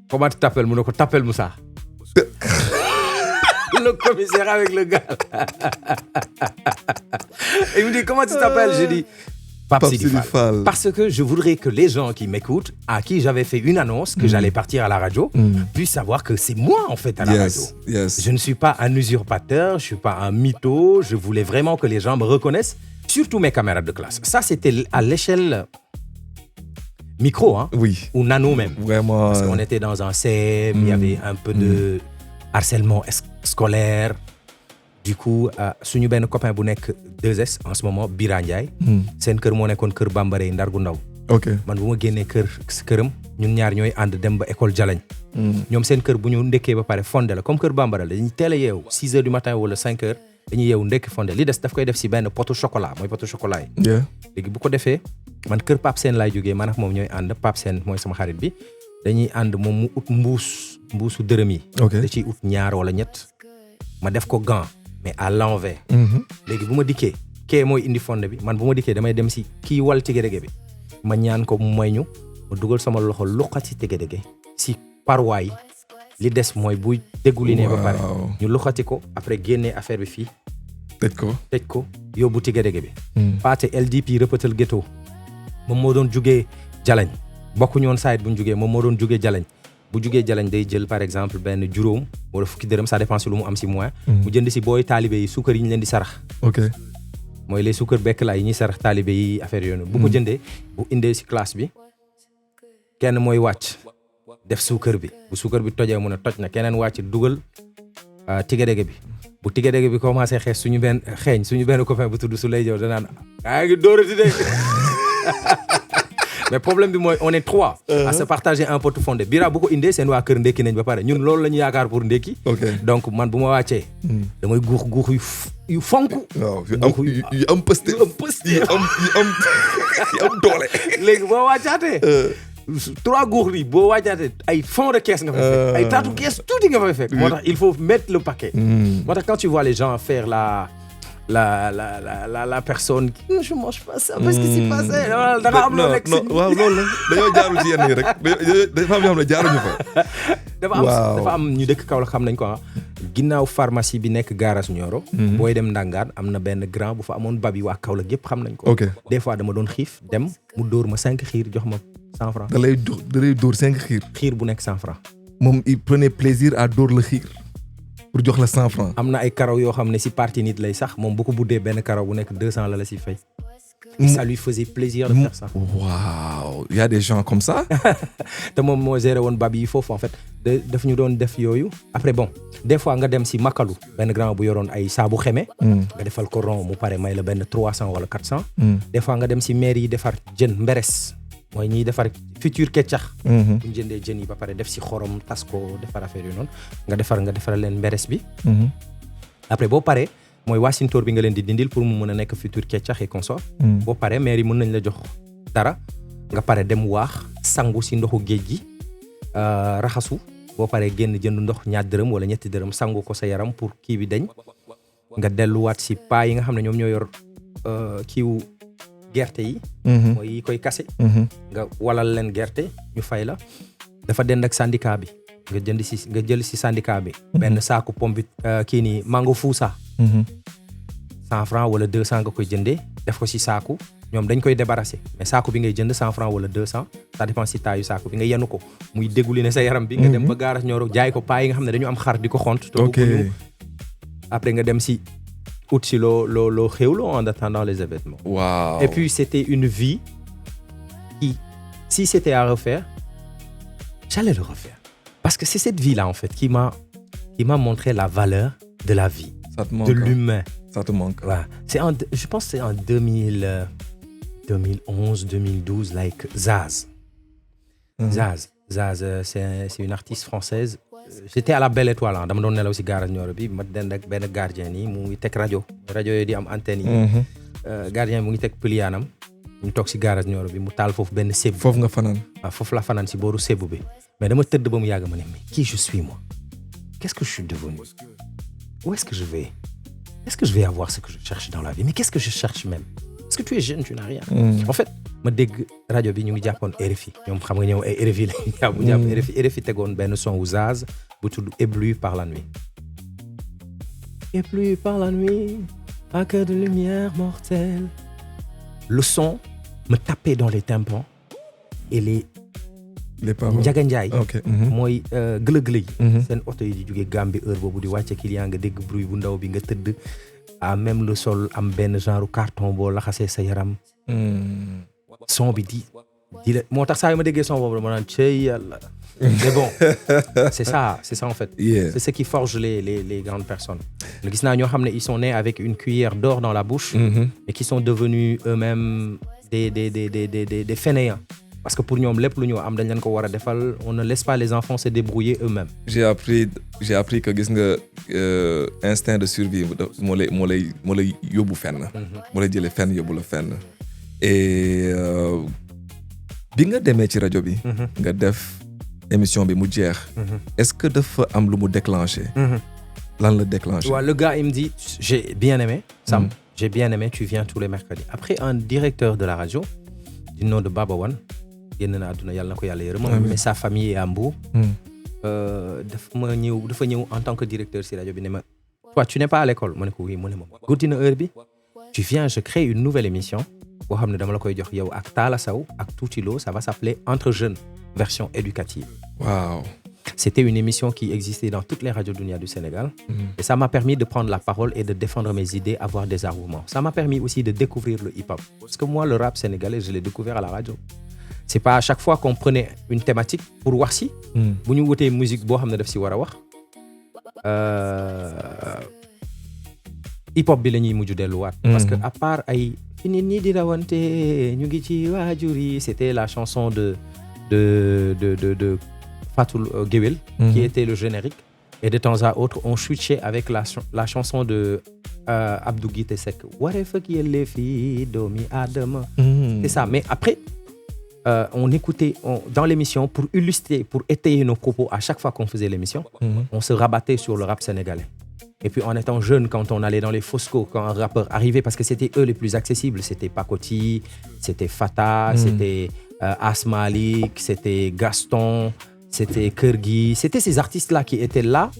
Comment tu t'appelles mu ne ko t'appelles Moussa. Le commissaire avec le gars. Il me dit comment tu t'appelles? J'ai dit Pape Sidi Fall. Parce que je voudrais que les gens qui m'écoutent, à qui j'avais fait une annonce que j'allais partir à la radio, puissent savoir que c'est moi en fait à la radio. Yes. Je ne suis pas un usurpateur, je suis pas un mytho. Je voulais vraiment que les gens me reconnaissent, surtout mes camarades de classe. Ça c'était à l'échelle micro, hein? Oui. Ou nano même. Vraiment. Parce qu'on était dans un CM, il y avait un peu de harcèlement scolaire. Du coup, suñu benn copain bu nekk 2S en ce moment Bira Ndiaye. Seen kër moo nekkoon kër Bambara yi Ndar gu ndaw. Ok. Man bu ma génnee këram ñun ñaar ñooy ànd dem ba école Jalañ. Ñoom seen kër bu ñu ndekkee ba pare fondé la comme kër Bambara la dañuy teel a yeewu 6 heures du matin wala 5 heures dañuy yeewu ndekki fondé li des daf koy def si benn potu chocolat mooy potu chocolat yi. Léegi bu ko defee man kër Pape Sène laay jógee man ak moom ñooy ànd Pape Sène mooy sama xarit bi dañuy ànd moom mu ut mbuusu dërëm yi. Da ciy ut ñaar wala ñett ma def ko gant. Mais à l'envers. Léegi bu ma dikkee kee mooy indi fonde bi man bu ma dikkee damay dem si kii wal tigedege bi ma ñaan ko mu may ñu ma dugal sama loxo luqat si tigedege si paroi yi li des mooy buy dégouliné ba pare ñu luqati ko après génnee affaire bi fii tëj ko yóbbu tigedege bi paate LDP rëppatal ghetto moom moo doon jugee Jalañ bokkuñu woon side bu ñu jugee moom moo doon jugee Jalañ bu jugee Jalañ day jël par exemple benn juróom wala fukki dërëm ça dépend si lu mu am si mois. mu jënd si booy taalibe yi suukar yi ñu leen di sarax. ok mooy les suukar bekk la yi ñuy sarax taalibe yi affaire yoonu. bu ko jëndee bu indee si classe bi kenn mooy wàcc def suukar bi bu suukar bi tojee mun a toj na keneen wàcc dugal tigedege bi bu tigedege bi commencé xeeñ suñu benn copain bu tudd su lay jow danaan yaa ngi dóorati de. Mais problème bi mooy on est 3 à se partager un pot fondé Bira bu ko indee seen waa kër ndekki nañ ba pare ñun loolu la ñu yaakaar pour ndekki. Donc man bu ma wàccee damay guux yu fonk. waaw yu am pëste yu am doole. léegi boo wàccaatee 3 guux yi boo wàccaatee ay fond de caisse nga fay fekk ay taatu caisse tuuti nga fay fekk. moo tax il faut mettre le paquet. moo tax quand tu vois les gens faire la personne qui je mange pas ça parce que c'est pas ça da nga am loo nekk waaw loolu la dañoo jaarul ci yenn yi rek dafa am ñoo xam ne jaaruñu fa. dafa am ñu dëkk Kaolack xam nañ ko ginnaaw pharmacie bi nekk garage Nioro. booy dem Ndangaan am na benn grand bu fa amoon babi waa Kaolack yëpp xam nañ ko. Des fois dama doon xiif dem mu dóor ma 5 xiir jox ma 100 francs. da lay dóor 5 xiir. xiir bu nekk 100 francs. moom il prenait plaisir à dóor la xiir. pour jox la 100 francs. am na ay karaw yoo xam ne si parti nit lay sax moom bu ko buddee benn karaw bu nekk 200 la si fay. Ça lui faisait plaisir de faire ça. Waaw, il y a des gens comme ça. te moom moo géré woon bab yi foofu en fait daf ñu doon def yooyu après bon des fois nga dem si Makalu benn grand bu yoroon ay saabu xeme. nga defal ko rond mu pare may la benn 300 wala 400. des fois nga dem si maire yi defar jën mberes mooy ñiy defar futur keccax. bu ñu jëndee jën yi ba pare def si xorom tas ko defar affaire yu noonu nga defaral leen mberes bi. après boo paree mooy waasintóor bi nga leen di dindil pour mu mën a nekk futur keccax et consort. boo paree maire yi mën nañ la jox dara nga pare dem waax sangu si ndoxu géej gi raxasu boo paree génn jënd ndox ñaar dërëm wala ñetti dërëm sangu ko sa yaram pour kii bi dañ nga delluwaat si paa yi nga xam ne ñoom ñoo yor kiiwu gerte yi. mooy yi koy kase. nga walal leen gerte ñu fay la dafa dend ak syndicat bi nga jël si syndicat bi. benn saaku pomme bi kii nii mango fuusa. 100 francs wala 200 nga koy jëndee def ko si saaku ñoom dañ koy débarrasser mais saaku bi ngay jënd 100 francs wala 200 ça dépend si taayu saaku bi nga yenu ko muy dégouliner sa yaram bi. nga dem ba gaaraas Nioro jaay ko paa yi nga xam ne dañu am xar di ko xont. ok après nga dem si ut si loo xewlu en attendant les événements. Waaw. Et puis c'était une vie qui, si c'était à refaire, j'allais le refaire. Parce que c'est cette vie-là en fait qui m'a montré la valeur de la vie, Ça te manque, de l'humain. Ça te manque. Ouais. Je pense que c'est en 2011, 2012, like Zaz. Zaz, c'est une artiste française. J'étais à la Belle Étoile ah dama doon nelaw si garage Nioro bi ma dend ak benn gardien yi mu ngi teg rajo yooyu di am antenne yi. gardien mu ngi teg plianam ñu toog si garage Nioro bi mu taal foofu benn sébu. Foofu nga fanaan. waaw foofu la fanaan si booru sébu bi mais dama tëdd ba mu yàgg ma ne mais qui je suis moi? Qu'est-ce que je suis devenu? Où est-ce que je vais? Est-ce que je vais avoir ce que je cherche dans la vie? Mais qu'est-ce que je cherche même? Parce que tu es jeune, tu n'as rien. En fait ma dégg rajo bi ñu ngi jàppoon RFI ñoom xam nga ñëw ay RFI la ñu jàpp RFI tegoon benn son wu Zaz bu tudd Ébloui par la nuit. Ébloui par la nuit, à cœur de lumière mortelle. Le son me tapait dans les tympans et les paroles. Ndiaga Ndiaye. Ok. mooy gëlë-gëlë yi. seen oto yi di jóge Gambie heure boobu di wàcce client nga dégg bruit bu ndaw bi nga tëdd à même le sol am benn genre carton boo laxasee sa yaram. son bi di la moo tax saa yu ma déggee son boobu dama naan cey yàlla. mais bon c'est ça en fait. Yeah. C'est ce qui forge les grandes personnes. gis naa ñoo xam ne ils sont nés avec une cuillère d'or dans la bouche. et qui sont devenus eux-mêmes des fainéants. parce que pour ñoom lépp lu ñu am dañ leen ko war a defal on ne laisse pas les enfants se débrouiller eux-mêmes. J'ai appris que gis nga instinct de survie moo lay yóbbu fenn. moo lay jëlee fenn yóbbu la fenn. et bi nga demee ci rajo bi. nga def émission bi mu jeex. est-ce que dafa am lu mu déclenché. lan la déclenché. Ouais, le gars il me dit j'ai bien aimé Sam. J'ai bien aimé tu viens tous les mercredis. Après un directeur de la radio du nom de Baba Wan génn na àdduna yàlla na ko yàlla yërëm. mais sa famille est à Mbour. dafa ñëw en tant que directeur si rajo bi ne ma toi tu n'es pas à l'école ma ne ko oui mu ne ma guddi na heure bi tu viens je crée une nouvelle émission boo xam ne dama la koy jox yow ak Talla Sow ak Tuuti Lo ça va s'appeler Entre Jeunes version éducative. Waaw. C'était une émission qui existait dans toutes les radios Dunia du Sénégal. Et ça m'a permis de prendre la parole et de défendre mes idées, avoir des arguments. Ça m'a permis aussi de découvrir le hip-hop. Parce que moi, le rap sénégalais, je l'ai découvert à la radio. C'est pas à chaque fois qu'on prenait une thématique pour wax si. bu ñu wutee musique boo xam ne daf si war a wax. hip-hop bi la ñuy mujj delluwaat. parce que à part ay fi nit ñi di rawante ñu ngi ci waajur yi c'était la chanson de Fatou Guewel qui était le générique et de temps à autre on switchait avec la chanson de Abdou Guité Seck wareef ak yelleefi doomi Adama. C'est ça mais après on écoutait dans l'émission pour illustrer pour étayer nos propos à chaque fois qu'on faisait l'émission on se rabattait sur le rap sénégalais. Et puis en étant jeune, quand on allait dans les Fosco, quand un rappeur arrivait, parce que c'était eux les plus accessibles, c'était Pakoti, c'était Fata, c'était Asmalik, c'était Gaston, c'était Kergui, c'était ces artistes-là qui étaient là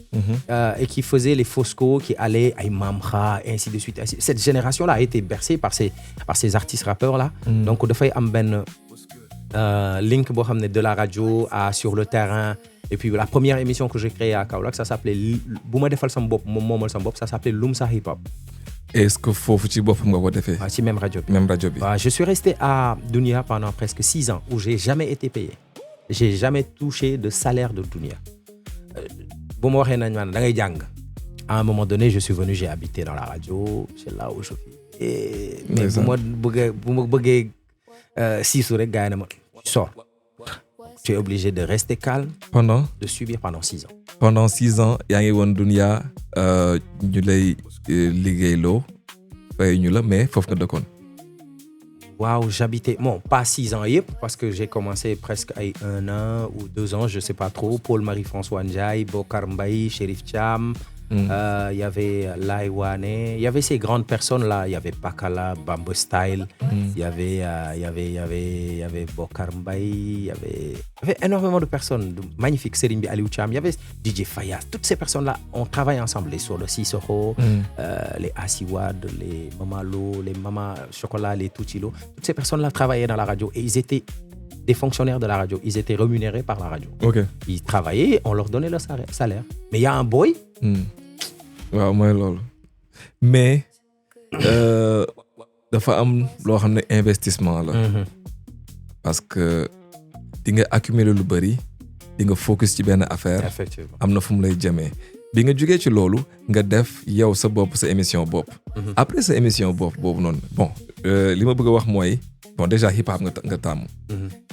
et qui faisaient les Fosco, qui allaient à Mamra, et ainsi de suite. Cette génération-là a été bercée par ces artistes rappeurs-là. Donc, de fait, am ben link de la radio à sur le terrain. Et puis la première émission que j'ai créée à Kaolack, ça s'appelait Bouma Defal Sam Bop, Momal Sam Bop, ça s'appelait Lumsa Hip Hop. Est-ce que faut ci boppam nga ko defee. C'est même radio. Même radio bi. Je suis resté à Dunia pendant presque 6 ans où j'ai jamais été payé. J'ai jamais touché de salaire de Dunia. Bon, moi, à un moment donné, je suis venu, j'ai habité dans la radio, c'est là où je vis. Mais moi, si tu sors, tu es obligé de rester calme, de subir pendant 6 ans. Pendant 6 ans, yaa ngi woon Dunia ñu lay liggéeyloo fay ñu la mais foofu nga dëkkoon. Waouh, j'habitais, bon, pas 6 ans parce que j'ai commencé presque à 1 an ou 2 ans, je sais pas trop. Paul Marie-François Ndiaye, Bokar Mbaye, Chérif Cham, il y avait Laïwane, il y avait ces grandes personnes là, il y avait Pakala, Bamboo Style, il y avait Bokar Mbaye, il y avait énormément de personnes, magnifiques, Serimbi Aliou Cham, il y avait DJ Fayaz, toutes ces personnes là, on travaille ensemble, les sur le Sissoko, les Asiwad, les Mamalo, les Mama Chocolat, les Tuchilo, toutes ces personnes là travaillaient dans la radio et ils étaient des fonctionnaires de la radio, ils étaient rémunérés par la radio. Okay. Ils travaillaient, on leur donnait leur salaire. Mais il y a un boy. waaw mooy loolu mais dafa am loo xam ne investissement la. Parce que di nga accumuler lu bëri di nga focus ci benn affaire. Effectivement. am na fu mu lay jëmee bi nga jógee ci loolu nga def yow sa bopp sa émission bopp. Après sa émission bopp boobu noonu bon li ma bëgg a wax mooy bon déjà hip hop nga tàmm.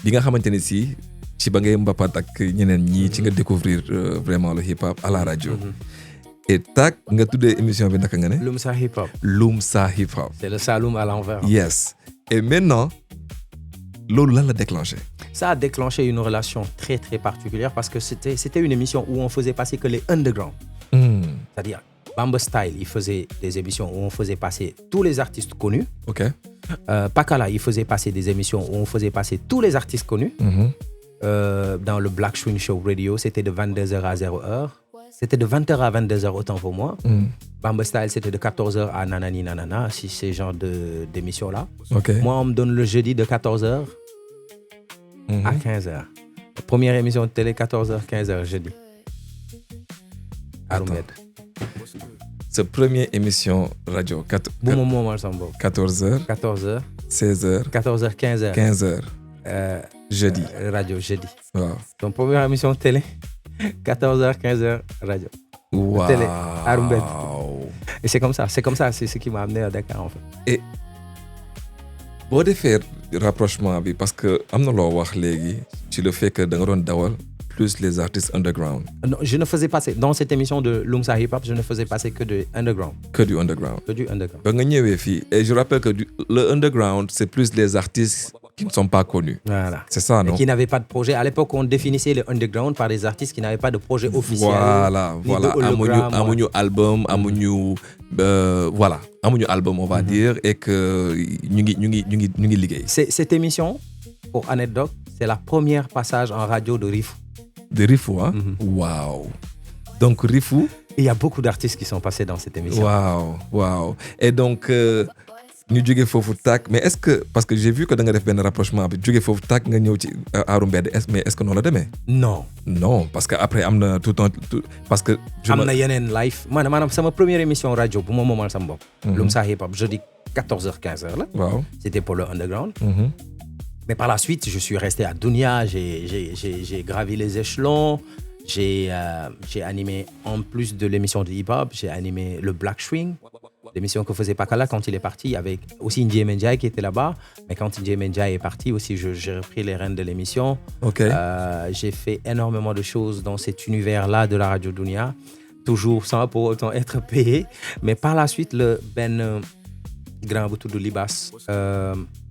bi nga xamante ni si ci ba ngay mbapat ak ñeneen ñii ci nga découvrir vraiment le hip hop à la radio. Et tac nga tuddee émission bi naka nga ne. Lumsa Hip Hop. Lumsa Hip Hop. C'est le Saloum à l'envers. Yes. Et maintenant loolu lan la déclenché. Ça a déclenché une relation très très particulière parce que c'était une émission où on faisait passer que les underground. C'est-à-dire Bamba Style, il faisait des émissions où on faisait passer tous les artistes connus. Ok. Pakala, il faisait passer des émissions où on faisait passer tous les artistes connus. Dans le Black Swing Show Radio, c'était de 22h à 0h. C'était de 20h à 22h autant pour moi. Bamba Style, c'était de 14h à Nanani Nanana, si c'est ce genre d'émission-là. Okay. Moi, on me donne le jeudi de 14h à 15h. Première émission de télé, 14h, 15h, jeudi. Aroumed. Sa première émission radio, 14h, 14h, 16h, 14h, 15h. 15h, jeudi. Radio, jeudi. Wow. Donc, première émission de télé, 14h, 15h, radio. Wow. Télé, Aroumed. Et c'est comme ça, c'est ce qui m'a amené à Dakar en fait. Et boo defee rapprochement bi parce que am na loo wax léegi ci le fait que da nga doon dawal plus les artistes underground. Non, je ne faisais passer, dans cette émission de Lumsa Hip Hop, je ne faisais passer que du underground. Que du underground. Que du underground. Ba nga ñëwee fii et je rappelle que le underground c'est plus les artistes qui ne sont pas connus. Voilà. C'est ça, non? Et qui n'avaient pas de projet. À l'époque, on définissait le underground par des artistes qui n'avaient pas de projet officiel. Voilà. Amuñu album, amuñu album, on va dire, et que ñu ngi liggéey. Cette émission, pour anecdote, c'est la première passage en radio de Rifou. De Rifou, hein? Wow. Donc Rifou. Il y a beaucoup d'artistes qui sont passés dans cette émission. Wow. Et donc ñu jógee foofu tàkk mais est-ce que parce que j'ai vu que da nga def benn rapprochement bi jógee foofu tàkk nga ñëw ci Aaru Mbedd mais est-ce que noonu la demee. Non parce que après am na tout parce que. am na yeneen live maanaam sama première émission radio bu ma moomal sama bopp. Lumsa Hip Hop jeudi 14h 15h la. Waaw. C'était pour le underground. Mais par la suite je suis resté à Dunia, j'ai gravi les échelons. J'ai animé, en plus de l'émission de hip-hop, j'ai animé le Black Swing, l'émission que faisait Pakala quand il est parti, avec aussi Ndiaye Mendiaye qui était là-bas. Mais quand Ndiaye Mendiaye est parti aussi, j'ai repris les rênes de l'émission. Okay. J'ai fait énormément de choses dans cet univers-là de la radio Dunia, toujours sans pour autant être payé. Mais par la suite, le grand boutou de Libas,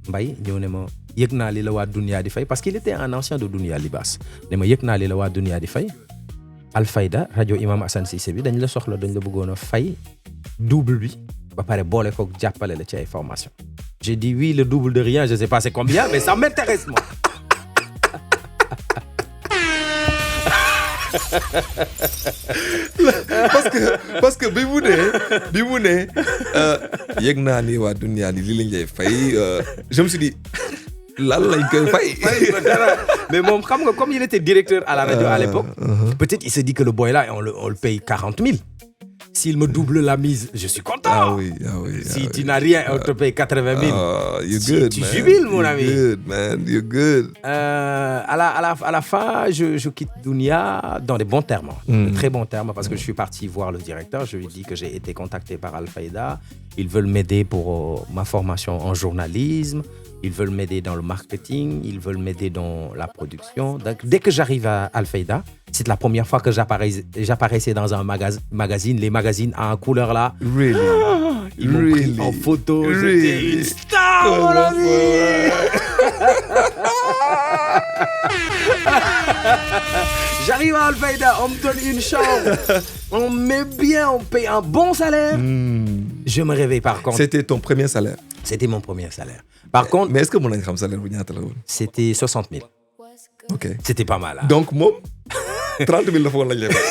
Mbaye, ñëw ne ma yëg naa li la waa Dunia di fay parce qu'il était un ancien de Dunia Libas. Ne ma yëg naa li la waa Dunia di fay. Alfayda rajo Imam Assane Cissé bi dañ la soxla dañ la bëggoon a fay double bi ba pare boole ko jàppale la ci ay formation. J'ai dit oui, le double de rien, je sais pas c'est combien, mais ça m'intéresse moi. parce que bi mu ne yëg naa ni waa Dunia li lañ lay fay je me suis dit lan lañ koy fay. Mais moom xam nga comme il était directeur à la radio à l'époque, peut-être il se dit que le boy là on le paye 40 000. S'il me double la mise, je suis content. Ah oui. Si tu n'as rien, on te paye 80 000. You're good, tu man. jubiles, mon ami. You're good, man. You're good. À la fin, je quitte Dunia dans des bons termes, de très bons termes, parce que je suis parti voir le directeur. Je lui dis que j'ai été contacté par Al-Fayda. Ils veulent m'aider pour ma formation en journalisme. Ils veulent m'aider dans le marketing. Ils veulent m'aider dans la production. Donc, dès que j'arrive à Al-Fayda, c'est la première fois que j'apparaissais dans un magazine. Les magazines en couleur là. Really? Ils m'ont pris en photo. Really? J'étais une star, mon ami. J'arrive à Al-Fayda, on me donne une chambre. On me met bien, on me paye un bon salaire. Je me réveille par contre. C'était ton premier salaire. C'était mon premier salaire. Par contre, Mais est-ce que mon un salaire bu ñaata la woon? c'était 60 000. Ok. C'était pas mal. Hein? Donc moom 30 000 la fa woon lañ lay fay.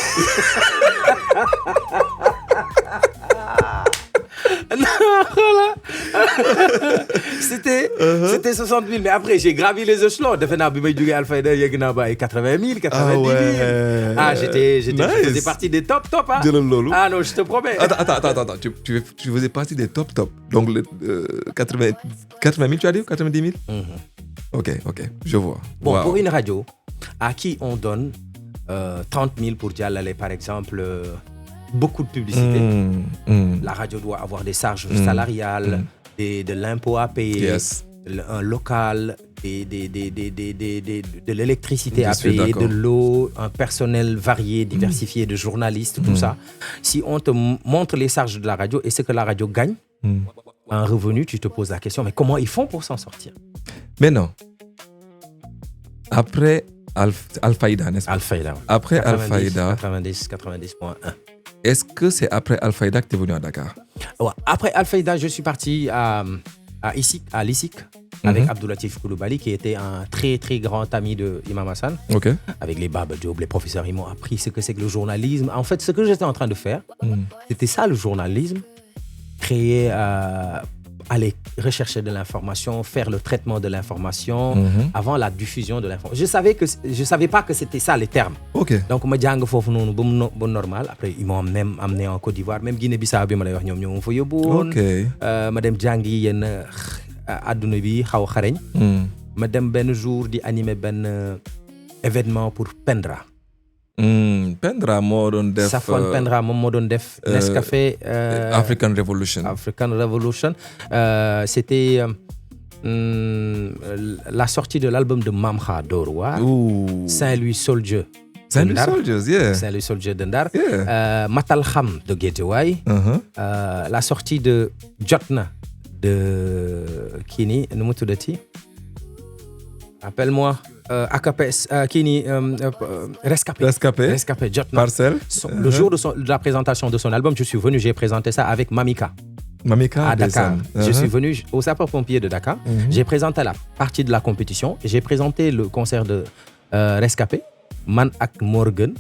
C'était 60 000, mais après j'ai gravi les échelons. Defe naa bi may jógee Al-Fayda yegg naa ba ay 80 000, 90 000. Ah, j'étais Nice. je faisais partie des top. Hein. Jëlal loolu. Ah non, je te promets. Attends. Tu faisais partie des top. Donc, 80 000, tu as dit, ou 90 000? Ok, je vois. Bon, Wow. pour une radio, à qui on donne 30 000 pour Dialale, par exemple, beaucoup de publicité. La radio doit avoir des charges salariales, de l'impôt à payer, Yes. un local, de l'électricité Je à suis payer, d'accord. de l'eau, un personnel varié, diversifié, de journalistes, tout ça. Si on te montre les charges de la radio et ce que la radio gagne, un revenu, tu te poses la question, mais comment ils font pour s'en sortir? Mais non. Après Al-Fayda, n'est-ce pas? Al-Fayda. Ouais. Après Al-Fayda, 90.1. est-ce que c'est après Al-Fayda que tu es venu à Dakar? Ouais. Après Al-Fayda, je suis parti à l'ISIC avec Abdoulatif Koulibaly, qui était un très très grand ami de Imam Hassan. Ok. Avec les Baba Diop, les professeurs, ils m'ont appris ce que c'est que le journalisme. En fait, ce que j'étais en train de faire, c'était ça le journalisme. Créer, aller rechercher de l'information, faire le traitement de l'information avant la diffusion de l'information. Je savais pas que c'était ça les termes. Ok. Donc ma jàng foofu noonu ba normal. Après ils m'ont même amené en Côte d'Ivoire, même Guinée-Bissau bi ma lay wax ñoom ñoo ma fa yóbbuwoon. Ok. ma dem jàngi yenn adduna bi xaw a xareñ. ma dem benn jour di animer benn événement pour Pendra. Pendra moo doon def. Safwan Pendra moom moo doon def. Nescafé. African Revolution. C'était la sortie de l'album de Mamkha Dorowa. Saint-Louis Soldier. Saint-Louis Soldiers, yeah. Saint-Louis Soldier de Ndar. Yeah. Matal Kham de Guédiawaye. La sortie de Jotna de Kini, nu mu tuddati? Appelle-moi. Akapes, Kini, Rescapé, Jotna. Parcelle. Le jour de la présentation de son album, je suis venu, j'ai présenté ça avec Mamika. À Dakar. Je suis venu au sapeur-pompier de Dakar. J'ai présenté la partie de la compétition. J'ai présenté le concert de Rescapé. Man ak Morgan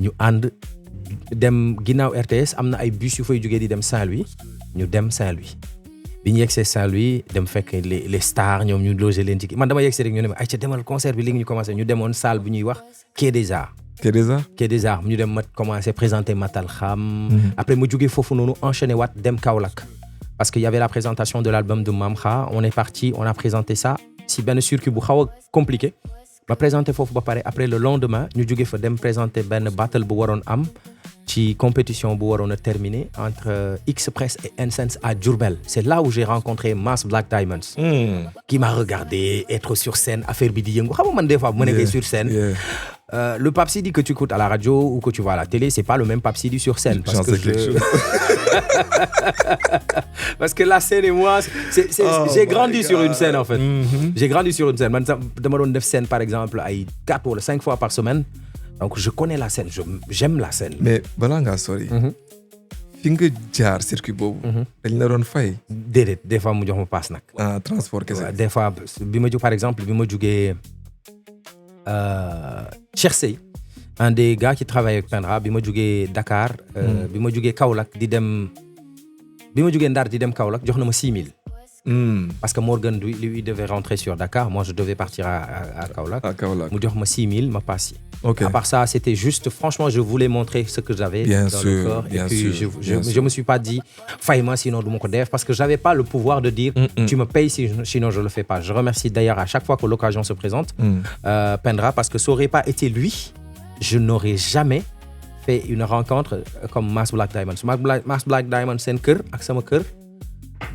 ñu ànd dem ginnaaw RTS am na ay bus yu fay jógee di dem Saint-Louis ñu dem Saint-Louis bi ñu yegsee Saint-Louis dem fekk les stars ñoom ñu logé leen ci man dama yegsee rek ñu ne ma ay ca demal concert bi léegi ñu commencé ñu demoon salle bu ñuy wax Quai des Arts ñu dem ma commencé présenter Matal Kham. Après ma jógee foofu noonu enchaîné waat dem Kaolack parce qu'il y avait la présentation de l'album de Mamkha. On est parti, on a présenté ça si benn circuit bu xaw a compliqué. Ma présenté foofu ba pare après le lendemain ñu jóge fa dem présenter benn battle bu waroon am ci compétition bu waroon a terminer entre X-Press et N-Sense à Diourbel. C'est là où j'ai rencontré Mass Black Diamonds qui m'a regardé être sur scène affaire bi di yëngu xam nga man des fois bu ma nekkee sur scène le Pape Sidi que tu écoutes à la radio ou que tu vois à la télé c'est pas le même Pape Sidi sur scène parce que parce que la scène et moi j'ai grandi sur une scène en fait. J'ai grandi sur une scène man dama doon def scène par exemple ay 4 ou 5 fois par semaine donc je connais la scène j'aime la scène. Mais balaa ngaa sori fi nga jaar circuit boobu dañ la doon fay. Déedéet des fois mu jox ma passe nag. Transport kese. Des fois bi ma jóg par exemple bi ma jógee Cheikh Sey un des gars qui travaille avec Pendra bi ma jógee Dakar bi ma jógee Kaolack di dem bi ma jógee Ndar di dem Kaolack jox na ma 6 000 Parce que Morgan, lui, devait rentrer sur Dakar. Moi, je devais partir à Kaolack. À Kaolack. Je me 6 000, ma passe. Ok. À part ça, c'était juste, franchement, je voulais montrer ce que j'avais Bien dans sûr, le corps. bien Et puis, sûr, je me suis pas dit, faille-moi sinon de mon côté, parce que j'avais pas le pouvoir de dire, tu me payes sinon je le fais pas. Je remercie d'ailleurs à chaque fois que l'occasion se présente, Pendra, parce que ça aurait pas été lui, je n'aurais jamais fait une rencontre comme Mass Black Diamond. Mass Black Diamond, c'est un cœur, avec sama cœur,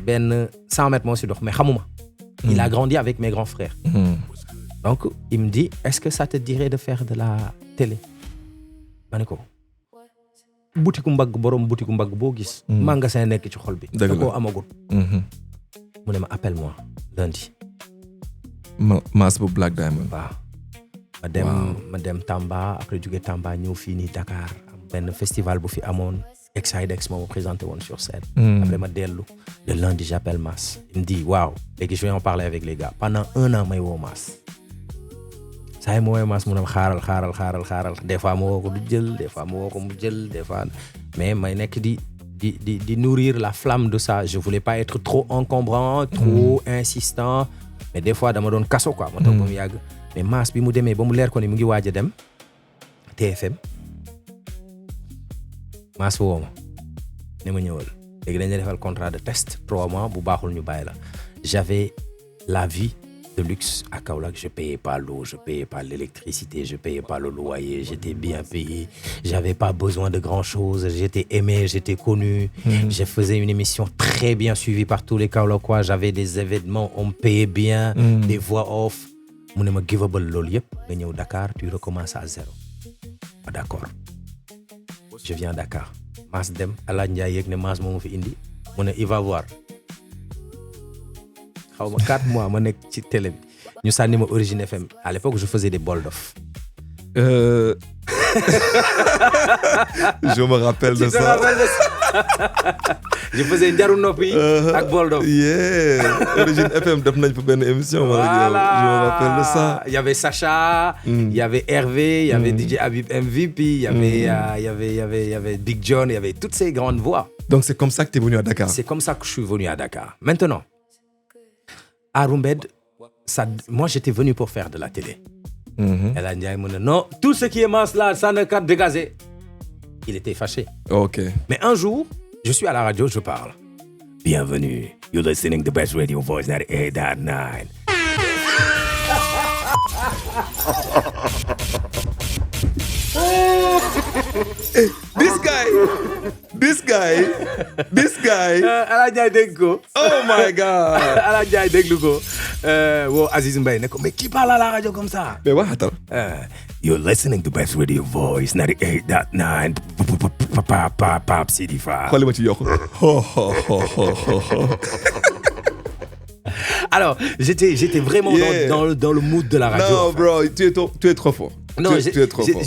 ben 100 mètres moi sur mais xamuma. Il a grandi avec mes grands frères. Donc, il me dit, est-ce que ça te dirait de faire de la télé? Maniko. Boutique mbag borom boutique mbag bo gis. Magasin nek ci xol bi. Dako amagut. Mu ne ma appelle-moi lundi. Mass bu Black Diamond. Waaw. Ma dem Tamba, après jóge Tamba ñëw fii nii Dakar. Am benn festival bu fi amoon. Exidex moo présenté woon sur scène. Après ma dellu. Le lundi j'appelle Mass. Il me dit, waouh, léegi je vais en parler avec les gars. Pendant 1 an may woo Mass. saa yi ma woowee Mass mu ne ma xaaral des fois ma woo ko du jël des fois ma woo ko mu jël des fois mais may nekk di nourrir la flamme de ça. Je voulais pas être trop encombrant, trop insistant, mais des fois dama doon kaso quoi. Ma toog ba mu yàgg mais Mass bi mu demee ba mu leer ko ni mu ngi waaj a dem TFM Mass woo ma ne ma ñëwal léegi dañ la defal contrat de test 3 mois bu baaxul ñu bàyyi la. J'avais la vie de luxe à Kaolack, je payais pas l'eau, je payais pas l'électricité, je payais pas le loyer, j'étais bien payé, j'avais pas besoin de grand chose, j'étais aimé, j'étais connu, je faisais une émission très bien suivie par tous les Kaolackois, j'avais des événements, on me payait bien, des voix off. Mu ne ma givable loolu yëpp nga ñëw Dakar, tu recommences à zéro. Ah, d'accord. Je viens à Dakar. Mass dem Ala Ndiaye yëg ne Mass moo ma fi indi mu ne il va voir. xaw ma 4 mois ma nekk ci télé bi ñu sànni ma Origine FM. À l'époque je faisais des bols d'off. Je me rappelle de ça. Je faisais njaru noppi ak bol d'off. Origine FM def nañ fa benn émission. Voilà. Je me rappelle de ça. Il y avait Sacha, il y avait Hervé, il y avait DJ Habib MVP, il y avait Big John, il y avait toutes ces grandes voix. Donc c'est comme ça que tu es venu à Dakar. C'est comme ça que je suis venu à Dakar. Maintenant, à Rumbed, moi j'étais venu pour faire de la télé. Elle a dit non, tout ce qui est Mass là, ça ne capte dégager. Il était fâché. Ok. Mais un jour, je suis à la radio, je parle. Bienvenue, you're listening to the best radio voice 98.9. This guy. Ala Ndiaye dégg ko. Oh my God. Ala Ndiaye déglu ko. Woo Aziz Mbaye ne ko mais qui parle à la radio comme ça? Mais waxatal. You're listening to best radio voice 98.9. Pap Sidi Fa. Xooli ma ci yokk. Alors, j'étais vraiment dans le mood de la radio. Non, bro, tu es trop fort. Non, tu es trop fort.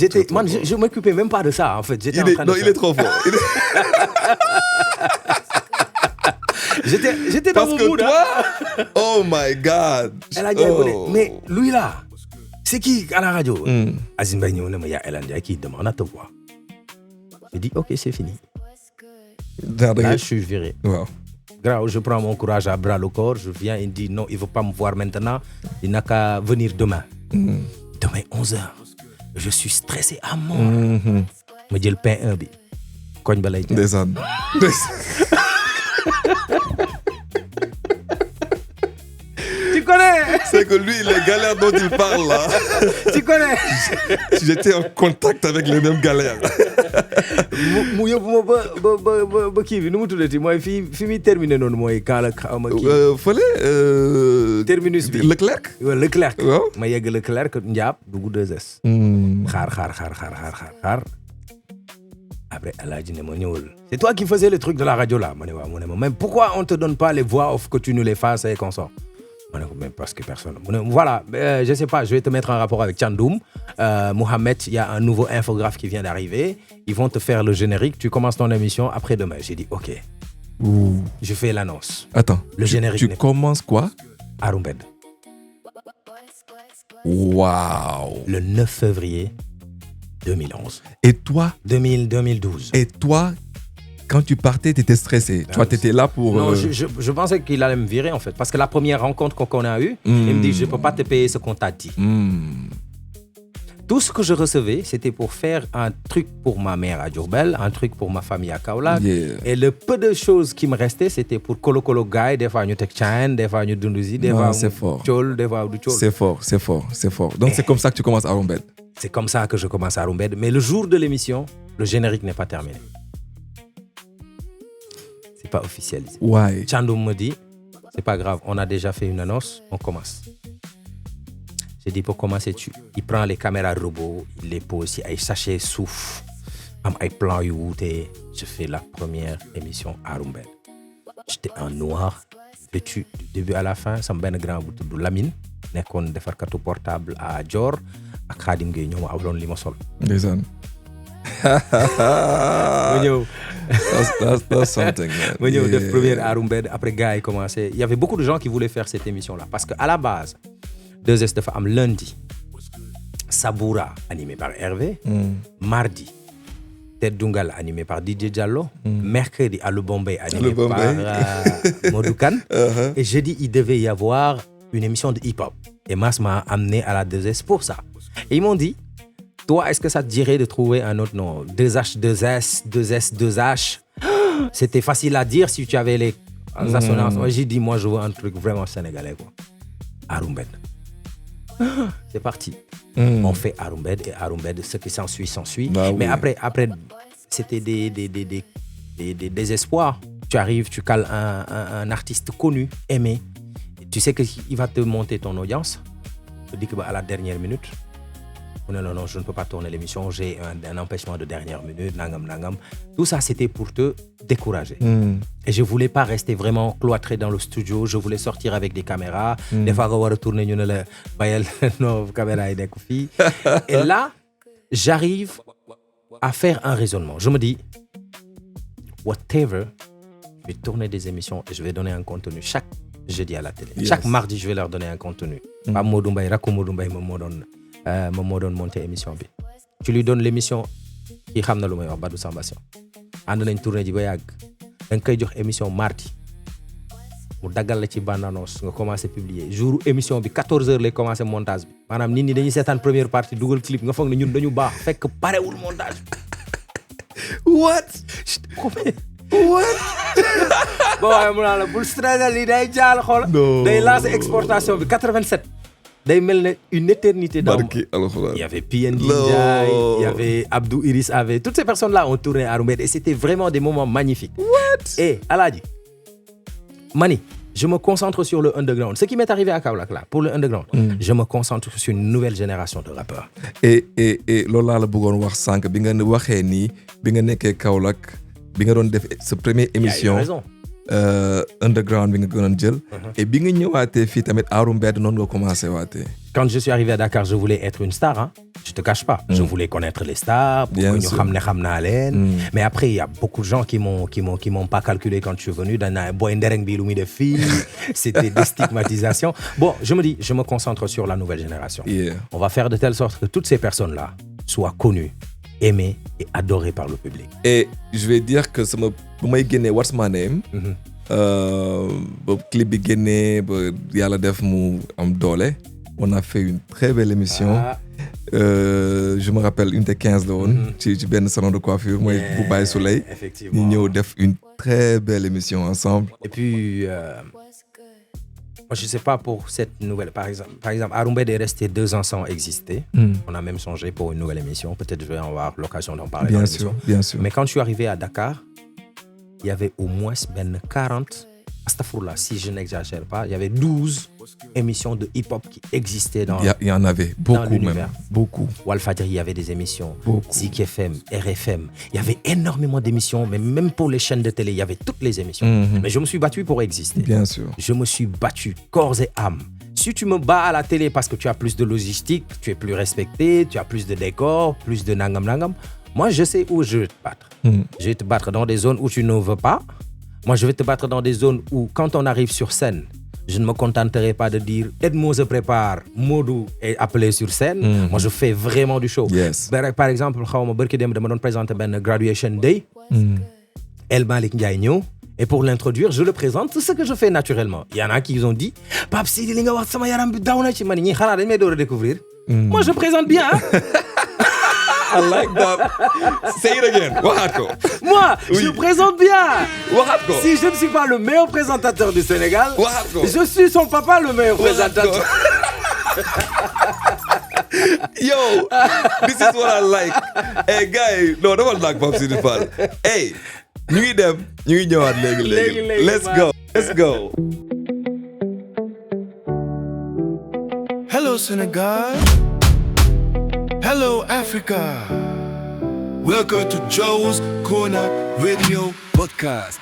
Je m'occupais même pas de ça en fait. Il est trop fort. J'étais dans mon mood. Parce que toi, oh my God. Elle a dit, mais lui là, c'est qui à la radio? Aziz Mbaye ñëw ne ma, y a El Ndiaye qui demande à te voir. J'ai dit, ok, c'est fini. Là, je suis viré. Wow. Grave, je prends mon courage à bras le corps, je viens, il dit non, il ne veut pas me voir maintenant, il n'a qu'à venir demain. Demain, 11h. Je suis stressé à mort. Je dis le pain 1 bi. Koñ ba lay jaar. Ndeysaan. Tu connais? C'est que lui, les galères dont il parle là. Tu connais? J'étais en contact avec les mêmes galères. mu yóbbu ma ba kii bi nu mu tuddati mooy fi muy terminé noonu mooy Kaolack xaw ma kii. Fële. terminus bi Leclerc. waaw Leclerc. waaw ma yegg Leclerc Ndiab dugg 2S. xaar. Après Alaaji ne ma ñëwal. C'est toi qui faisais le truc de la radio là. Ma ne waaw mu ne ma même pourquoi on te donne pas les voix off que tu nous les fasses et qu'on sort. Ma ne ko même parce que personne. Voilà, je sais pas, je vais te mettre en rapport avec Thiandoum. Mohamed, il y a un nouveau infographe qui vient d'arriver. Ils vont te faire le générique. Tu commences ton émission après-demain. J'ai dit OK. Je fais l'annonce. Attends. Le générique. Tu commences quoi? À Rumbed. Waouh. Le 9 février 2011. Et toi? 2012. Et toi, quand tu partais, tu étais stressé. Tu vois, tu étais là pour... Non, je pensais qu'il allait me virer en fait. Parce que la première rencontre qu'on a eue, il me dit, je ne peux pas te payer ce qu'on t'a dit. Tout ce que je recevais, c'était pour faire un truc pour ma mère à Diourbel, un truc pour ma famille à Kaolack. Yeah. Et le peu de choses qui me restaient, c'était pour Kolo Kolo Guy, des fois nous tek chain, des fois nous dunduzi, des fois c'est fort. Tchol, des fois du Tchol. C'est fort. Donc, c'est comme ça que tu commences Arumbed. C'est comme ça que je commence à Arumbed. Mais le jour de l'émission, le générique n'est pas terminé. C'est pas officialisé. Ouais. Chandoum me dit, c'est pas grave, on a déjà fait une annonce, on commence. J'ai dit, pour commencer, il prend les caméras robots, il les pose, il sachet souffle, il plan et je fais la première émission à Arumbed. J'étais en noir, vêtu du début à la fin, sama benn grand bu tudd Lamine, nekkoon defarkatu portable à Dior, ak Khadim Gueye ñoo ma awloon li ma sol. Ndeysaan. Ma ñëw. That's something, man. Ma ñëw def première Arumbed, après gars yi commencé. Il y avait beaucoup de gens qui voulaient faire cette émission-là, parce qu'à la base, 2S dafa am lundi Saboura animé par Hervé, mardi Tête Dungal animé par Didier Diallo, mercredi Allo Bombay animé par Modou Kane, et jeudi il devait y avoir une émission de hip-hop. Et Mas m'a amené à la 2S pour ça. Et ils m'ont dit, toi, est-ce que ça te dirait de trouver un autre nom? 2H, 2S, 2S, 2H. C'était facile à dire si tu avais les assonances. Moi, j'ai dit, moi, je veux un truc vraiment sénégalais, quoi. Arumbed. C'est parti. On fait Arumbed et Arumbed, ce qui s'ensuit. Bah, mais oui. après, c'était des espoirs. Tu arrives, tu cales un artiste connu, aimé. Tu sais qu'il va te monter ton audience. Je dis qu'à la dernière minute, non, je ne peux pas tourner l'émission, j'ai un empêchement de dernière minute, nangam. Tout ça, c'était pour te décourager. Et je ne voulais pas rester vraiment cloîtré dans le studio, je voulais sortir avec des caméras. Des fois, on va retourner, nous le bayal, nos caméras et des filles. Et là, j'arrive à faire un raisonnement. Je me dis, whatever, je vais tourner des émissions et je vais donner un contenu chaque jeudi à la télé. Yes. Chaque mardi, je vais leur donner un contenu. Pas Modou Mbaye, Rakou Modou Mbaye, me donne monter émission bi. Tu lui donnes l'émission qui xam na lu may wax Badou Samba Sion. ànd nañ tournée ji ba yàgg. da nga koy jox émission mardi. mu daggal la ci bande-annonce nga commencé publier. jour émission bi 14h lay commencé montage bi. maanaam nit ñi dañuy seetaan première partie dugal clip nga foog ne ñun dañu baax fekk parewul montage bi. What? Bon waaye mu naa la bul stressé lii day jaal xool. day lancer exportation bi 87. day mel ne une éternité dans. Il y avait PND Ndiaye, il y avait Abdou Iris Ave. Toutes ces personnes-là ont tourné à Arumbed et c'était vraiment des moments magnifiques. What? Et Aladji, Mani, je me concentre sur le underground. Ce qui m'est arrivé à Kaolack là, pour le underground, je me concentre sur une nouvelle génération de rappeurs. Et loolu laa la bëggoon wax sànq bi nga waxee nii bi nga nekkee Kaolack bi nga doon def sa première émission. raison. Underground bi nga gënoon jël. Et bi nga ñëwaatee fii tamit Arumbed noonu nga commencé waatee. Quand je suis arrivé à Dakar, je voulais être une star, hein. Je te cache pas. Je voulais connaître les stars, pour Bien que ñu sûr. xam naa leen. Mais après, il y a beaucoup de gens qui m'ont pas calculé quand je suis venu. Dans boy ndereng bi lu muy def fii. C'était des stigmatisations. Bon, je me dis, je me concentre sur la nouvelle génération. Yeah. On va faire de telle sorte que toutes ces personnes-là soient connues, aimées et adorées par le public. Et je vais dire que sama bu may génnee What's My Name. Ba clip bi génnee ba yàlla def mu am doole. On a fait une très belle émission. Je me rappelle une des 15 la woon. ci benn salon de coiffure mooy bu Baye Soleil. Effectivement. ñu ñëw def une très belle émission ensemble. Et puis, moi, je ne sais pas pour cette nouvelle. Par exemple, Arumbed est resté 2 ans sans exister. On a même songé pour une nouvelle émission. Peut-être je vais avoir l'occasion d'en parler. Bien sûr, bien sûr. Mais quand je suis arrivé à Dakar, il y avait au moins 40, astaghfirullah, si je n'exagère pas, il y avait 12 émissions de hip-hop qui existaient dans Il y en avait beaucoup l'univers. même. Beaucoup. Walfadjri, il y avait des émissions. Beaucoup. Zik FM, RFM. Il y avait énormément d'émissions, mais même pour les chaînes de télé, il y avait toutes les émissions. Mais je me suis battu pour exister. Bien sûr. Je me suis battu corps et âme. Si tu me bats à la télé parce que tu as plus de logistique, tu es plus respecté, tu as plus de décor, plus de nangam, moi je sais où je vais te battre. Je vais te battre dans des zones où tu ne veux pas. Moi je vais te battre dans des zones où quand on arrive sur scène, je ne me contenterai pas de dire Edmo se prépare, Modou est appelé sur scène. Moi je fais vraiment du show. Yes. Par exemple, je me présenter un graduation day. El Malick Ndiaye ñëw. Et pour l'introduire, je le présente, tout ce que je fais naturellement. Il y en a qui ont dit, Pape Sidi, li nga wax sama yaram bi daw na ci man ñi xanaa dañ may door a découvrir. Moi, je présente bien. I like that. Say it again. Waxaat ko. Moi, je présente bien. Waxaat ko. Si je ne suis pas le meilleur présentateur du Sénégal, Waxaat ko. je suis son papa le meilleur présentateur. Yo, this is what I like. Hey, guy, no, dama like Pape Sidi Fall. Hey, ñu ngi dem, ñu ngi ñëwaat léegi. Let's go. Let's go. Hello, Senegal. Hello, Africa. Welcome to Joe's Corner Radio Podcast.